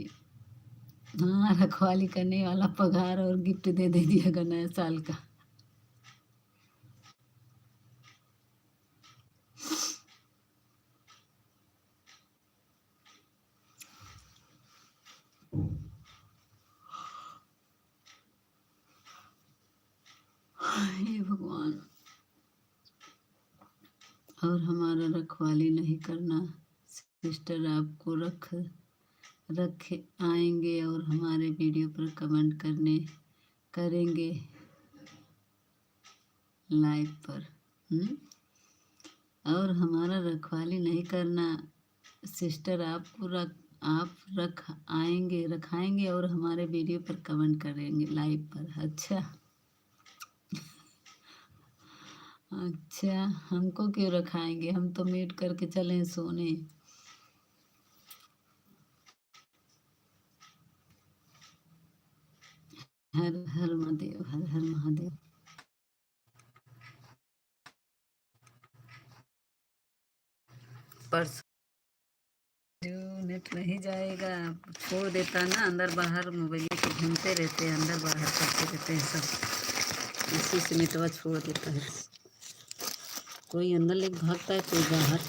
हाँ, रखवाली करने वाला पगार और गिफ्ट दे दिएगा नया साल का। हे भगवान, और हमारा रखवाली नहीं करना। सिस्टर आपको रख आएंगे और हमारे वीडियो पर कमेंट करेंगे लाइव पर। और हमारा रखवाली नहीं करना। सिस्टर आपको रखाएंगे और हमारे वीडियो पर कमेंट करेंगे लाइव पर। अच्छा, अच्छा, हमको क्यों रखाएंगे? हम तो म्यूट करके चले सोने। हर हर महादेव, हर हर महादेव। परसों नेट नहीं जाएगा, छोड़ देता ना, अंदर बाहर मोबाइल के घूमते रहते हैं, अंदर बाहर करते रहते हैं सब, इसी से नेटवा छोड़ देता है। कोई अंदर लेके भागता है, कोई बाहर।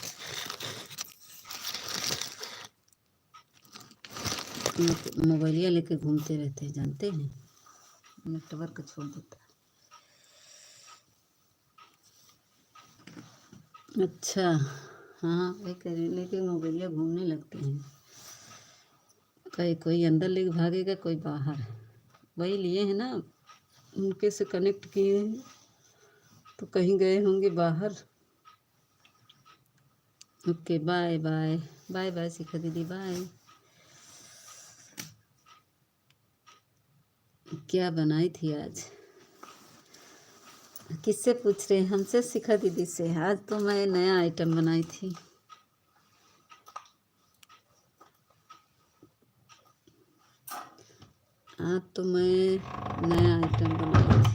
मोबाइलिया लेके घूमते रहते हैं, जानते हैं, नेटवर्क छोड़ देता है। अच्छा, हाँ, वही करें, लेके मोबाइलिया घूमने लगते हैं। कोई अंदर लेके भागेगा, कोई बाहर। वही लिए हैं ना, उनके से कनेक्ट किए हैं, तो कहीं गए होंगे बाहर। Okay, bye bye bye bye Shikha दीदी, बाय। क्या बनाई थी आज? किससे पूछ रहे हैं? हमसे, शिखा दीदी से। आज तो मैं नया आइटम बनाई थी। आज तो मैं नया आइटम बनाई थी।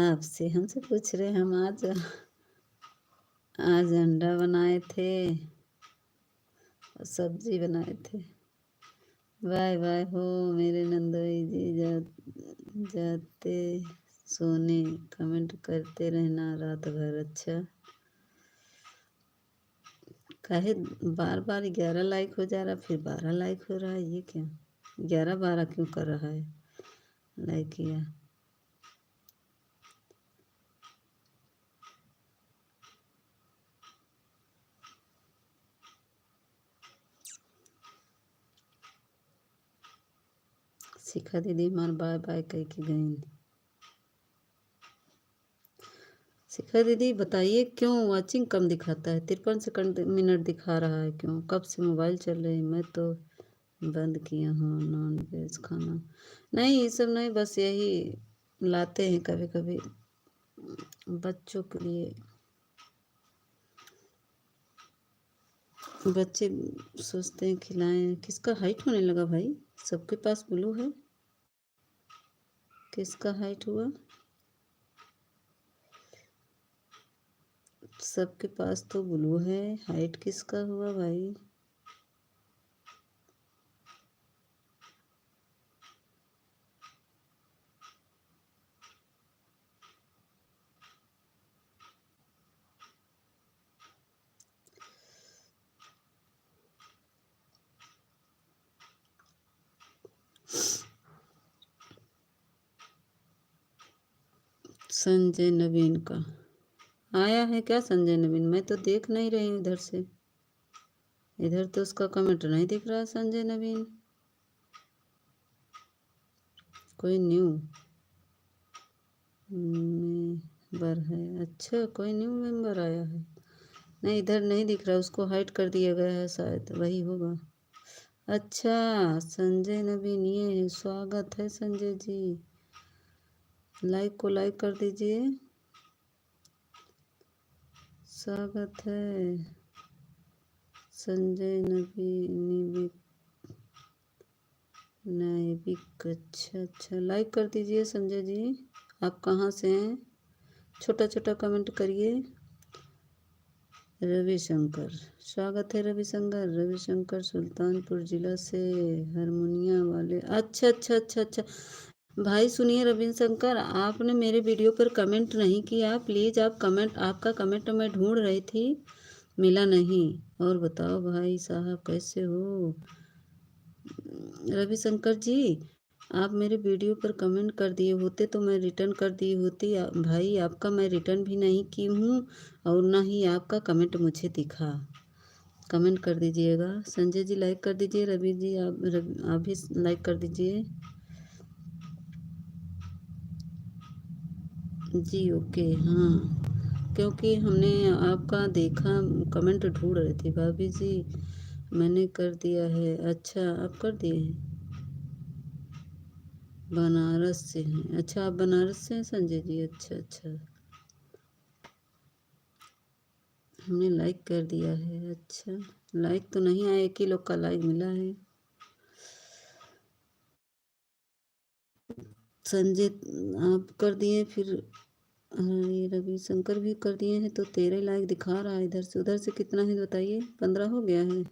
आपसे, हमसे पूछ रहे हैं। हम आज अंडा बनाए थे और सब्जी बनाए थे। बाय बाय हो मेरे नंदोई जी, जाते सोने, कमेंट करते रहना रात भर। अच्छा, काहे बार बार 11 लाइक हो जा रहा, फिर 12 लाइक हो रहा है? ये क्या 11-12 क्यों कर रहा है? लाइक किया। शिखा दीदी हमार बाय बाय कह के गई। शिखा दीदी बताइए, क्यों वाचिंग कम दिखाता है? 53 मिनट दिखा रहा है, क्यों? कब से मोबाइल चल रही? मैं तो बंद किया हूँ नॉन वेज खाना। नहीं, ये सब नहीं, बस यही लाते हैं कभी कभी बच्चों के लिए। बच्चे सोचते हैं खिलाएं। किसका हाइट होने लगा भाई? सबके पास ब्लू है, किसका हाइट हुआ? सबके पास तो ब्लू है, हाइट किसका हुआ भाई? संजय नवीन का आया है क्या? संजय नवीन, मैं तो देख नहीं रही हूँ इधर से, इधर तो उसका कमेंट नहीं दिख रहा। संजय नवीन कोई न्यू मेंबर है? अच्छा, कोई न्यू मेंबर आया है। नहीं, इधर नहीं दिख रहा, उसको हाइड कर दिया गया है, शायद वही होगा। अच्छा, संजय नवीन ये है। स्वागत है संजय जी, लाइक को लाइक कर दीजिए, स्वागत है संजय नवीन नैबिक। अच्छा अच्छा, लाइक कर दीजिए संजय जी। आप कहाँ से हैं? छोटा छोटा कमेंट करिए। रविशंकर, स्वागत है रविशंकर। रविशंकर सुल्तानपुर जिला से, हारमोनिया वाले। अच्छा अच्छा अच्छा अच्छा, भाई सुनिए रविशंकर, आपने मेरे वीडियो पर कमेंट नहीं किया, प्लीज़ आप कमेंट, आपका कमेंट मैं ढूंढ रही थी, मिला नहीं। और बताओ भाई साहब कैसे हो? रविशंकर जी, आप मेरे वीडियो पर कमेंट कर दिए होते तो मैं रिटर्न कर दी होती। भाई आपका मैं रिटर्न भी नहीं की हूँ और ना ही आपका कमेंट मुझे दिखा। कमेंट कर दीजिएगा। संजय जी लाइक कर दीजिए, रवि जी आप भी लाइक कर दीजिए जी। ओके, हाँ, क्योंकि हमने आपका देखा, कमेंट ढूंढ रहे थे। भाभी जी मैंने कर दिया है। अच्छा, आप कर दिए हैं? बनारस से हैं? अच्छा, आप बनारस से हैं संजय जी? अच्छा अच्छा, हमने लाइक कर दिया है। अच्छा, लाइक तो नहीं आया, एक ही लोग का लाइक मिला है। संजय आप कर दिए, फिर ये रविशंकर भी कर दिए हैं, तो 13 लाइक दिखा रहा है इधर से। उधर से कितना है बताइए? 15 हो गया है।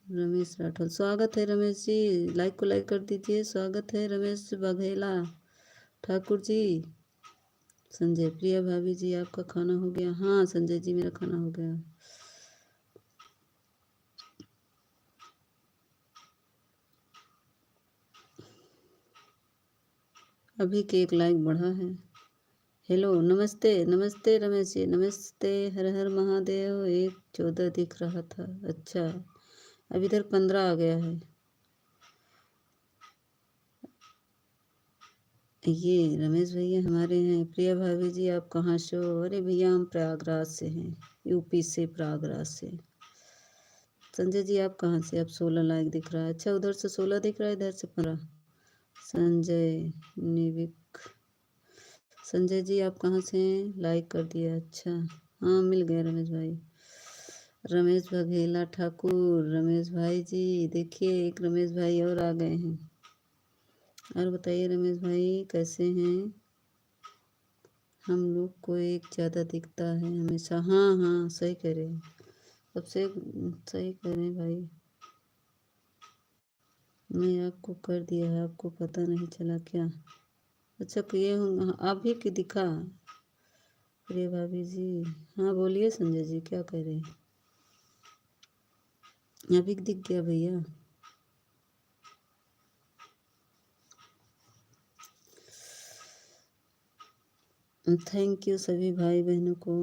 रमेश राठौर, स्वागत है रमेश जी, लाइक को लाइक कर दीजिए। स्वागत है रमेश बघेला ठाकुर जी। संजय, प्रिया भाभी जी आपका खाना हो गया? हाँ संजय जी, मेरा खाना हो गया। अभी के 1 लाइक बढ़ा है। हेलो, नमस्ते नमस्ते रमेश जी, नमस्ते, हर हर महादेव। 1 14 दिख रहा था। अच्छा, अब इधर 15 आ गया है। ये रमेश भैया हमारे हैं। प्रिया भाभी जी आप कहाँ से हो? अरे भैया हम प्रयागराज से हैं, यूपी से, प्रयागराज से। संजय जी आप कहाँ से? अब 16 लाइक दिख रहा है। अच्छा, उधर से 16 दिख रहा है, इधर से 15। संजय निविक, संजय जी आप कहाँ से हैं? लाइक कर दिया। अच्छा, हाँ मिल गया रमेश भाई। रमेश बघेला ठाकुर, रमेश भाई जी देखिए, एक रमेश भाई और आ गए हैं। और बताइए रमेश भाई कैसे हैं? हम लोग को एक ज़्यादा दिखता है हमेशा। हाँ हाँ, सही कह रहे हैं, सबसे सही कह रहे हैं भाई। मैं आपको कर दिया है, आपको पता नहीं चला क्या? अच्छा, किए हूँ आप भी कि दिखा? प्रिय भाभी जी, हाँ बोलिए संजय जी, क्या कह रहे हैं? अभी दिख गया भैया। थैंक यू सभी भाई बहनों को।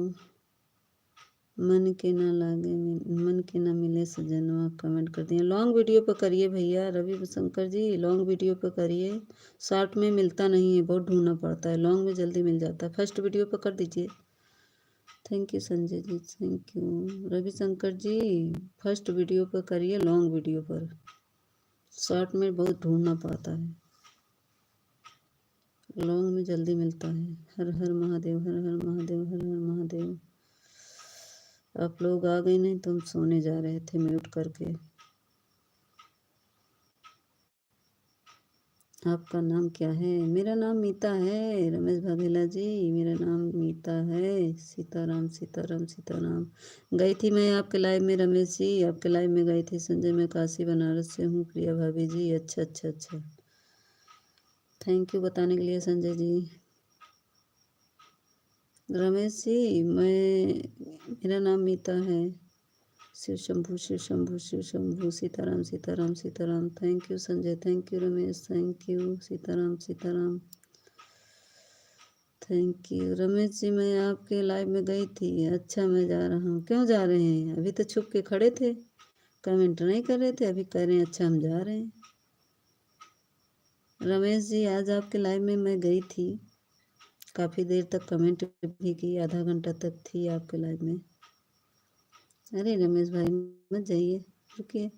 मन के ना लागे, मन के ना मिले सजनवा, कमेंट कर दिए। लॉन्ग वीडियो पर करिए भैया, रवि शंकर जी लॉन्ग वीडियो पर करिए। शॉर्ट में मिलता नहीं है, बहुत ढूंढना पड़ता है, लॉन्ग में जल्दी मिल जाता है। फर्स्ट वीडियो पर कर दीजिए। Thank you Sanjay ji, thank you Ravi Shankar ji. First video पर करिए, लॉन्ग वीडियो पर, शॉर्ट में बहुत ढूंढना पड़ता है, लॉन्ग में जल्दी मिलता है। हर हर महादेव, हर हर महादेव, हर हर महादेव। आप लोग आ गए, नहीं तो हम सोने जा रहे थे म्यूट करके। आपका नाम क्या है? मेरा नाम मीता है रमेश भाभेला जी, मेरा नाम मीता है। सीताराम सीताराम सीताराम। गई थी मैं आपके लाइव में रमेश जी, आपके लाइव में गई थी। संजय, मैं काशी बनारस से हूँ। प्रिया भाभी जी, अच्छा अच्छा अच्छा, थैंक यू बताने के लिए संजय जी। रमेश जी, मेरा नाम मीता है। Shiv Shambhu Shiv Shambhu Shiv Shambhu. Sitaram Sitaram Sitaram. Thank you Sanjay, thank you Ramesh, thank you. Sitaram Sitaram, thank you Ramesh ji. मैं आपके लाइव में गई थी। अच्छा, मैं जा रहा हूँ। क्यों जा रहे हैं? अभी तो छुप के खड़े थे, कमेंट नहीं कर रहे थे, अभी कह रहे हैं अच्छा हम जा रहे हैं। रमेश जी, आज आपके लाइव में मैं गई थी, काफ़ी देर तक कमेंट भी की, आधा घंटा तक थी आपके लाइव में। अरे रमेश भाई मत जाइए, रुकिए।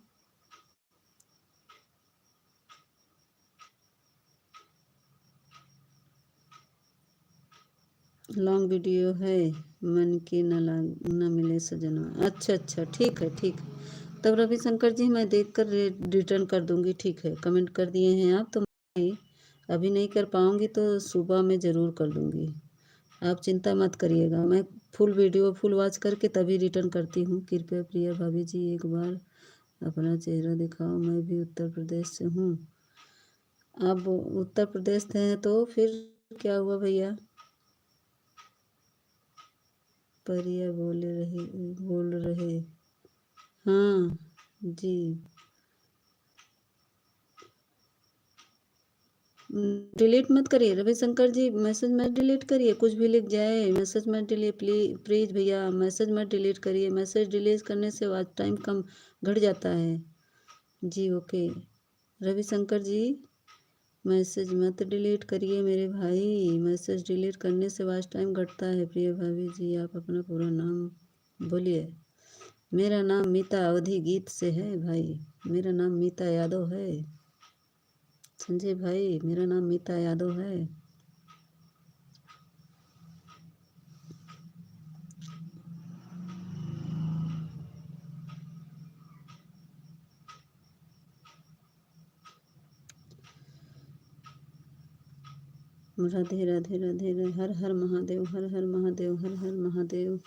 लॉन्ग वीडियो है, मन की न मिले सजना। अच्छा अच्छा, ठीक है ठीक है। तब रविशंकर जी, मैं देख कर रिटर्न कर दूंगी। ठीक है, कमेंट कर दिए हैं आप, तो मैं अभी नहीं कर पाऊंगी तो सुबह में ज़रूर कर दूंगी। आप चिंता मत करिएगा, मैं फुल वीडियो फुल वॉच करके तभी रिटर्न करती हूँ। कृपया प्रिया भाभी जी एक बार अपना चेहरा दिखाओ, मैं भी उत्तर प्रदेश से हूँ। आप उत्तर प्रदेश से हैं तो फिर क्या हुआ भैया? परिया बोल रहे। हाँ जी। डिलीट मत करिए रविशंकर जी, मैसेज मत डिलीट करिए। कुछ भी लिख जाए मैसेज मत डिलीट, प्लीज़ भैया मैसेज मत डिलीट करिए। मैसेज डिलीट करने से वॉच टाइम कम घट जाता है जी। ओके रविशंकर जी, मैसेज मत डिलीट करिए मेरे भाई, मैसेज डिलीट करने से वॉच टाइम घटता है। प्रिय भाभी जी, आप अपना पूरा नाम बोलिए। मेरा नाम मीता अवधि गीत से है भाई, मेरा नाम मीता यादव है। संजय भाई, मेरा नाम मीता यादव है। राधे राधे राधे, हर हर महादेव, हर हर महादेव, हर हर महादेव।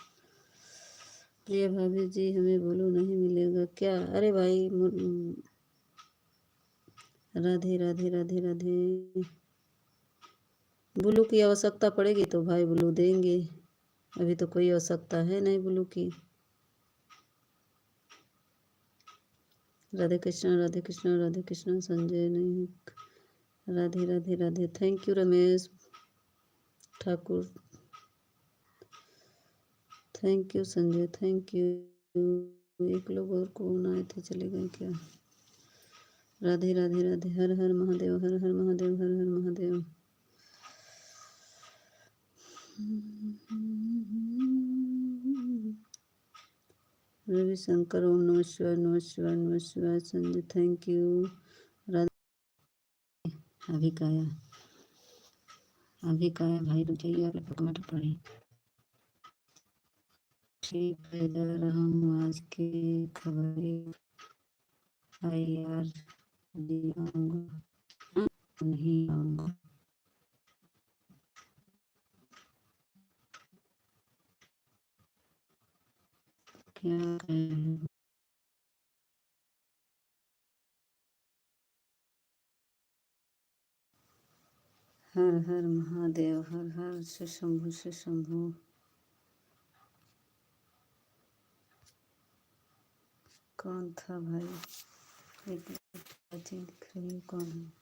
प्रिय भाभी जी, हमें बोलो नहीं मिलेगा क्या? अरे भाई राधे राधे राधे राधे। ब्लू की आवश्यकता पड़ेगी तो भाई ब्लू देंगे, अभी तो कोई आवश्यकता है नहीं ब्लू की। राधे कृष्णा राधे कृष्णा राधे कृष्णा। संजय नहीं, Radhe Radhe Radhe. Thank you Ramesh Thakur, thank you Sanjay, thank you. एक लोग और कौन आए थे, चले गए क्या? राधे राधे राधे, हर हर महादेव, हर हर महादेव, हर हर महादेव। रविशंकर, ओम नमः शिवाय, नमः शिवाय, नमः शिवाय। Sanjay thank you. राधे अभी का आया, अभी का आया भाई, रुक जाइए, आप लोग कमेंट पढ़े। ठीक है, जा रहा हूँ, आज की खबरें आई यार, नहीं आऊँगा, नहीं आऊँगा। क्या कह रहे हो? हर हर महादेव, हर हर शिव शंभु शिव शंभु। कौन था भाई? एक दिख रही है, कौन है?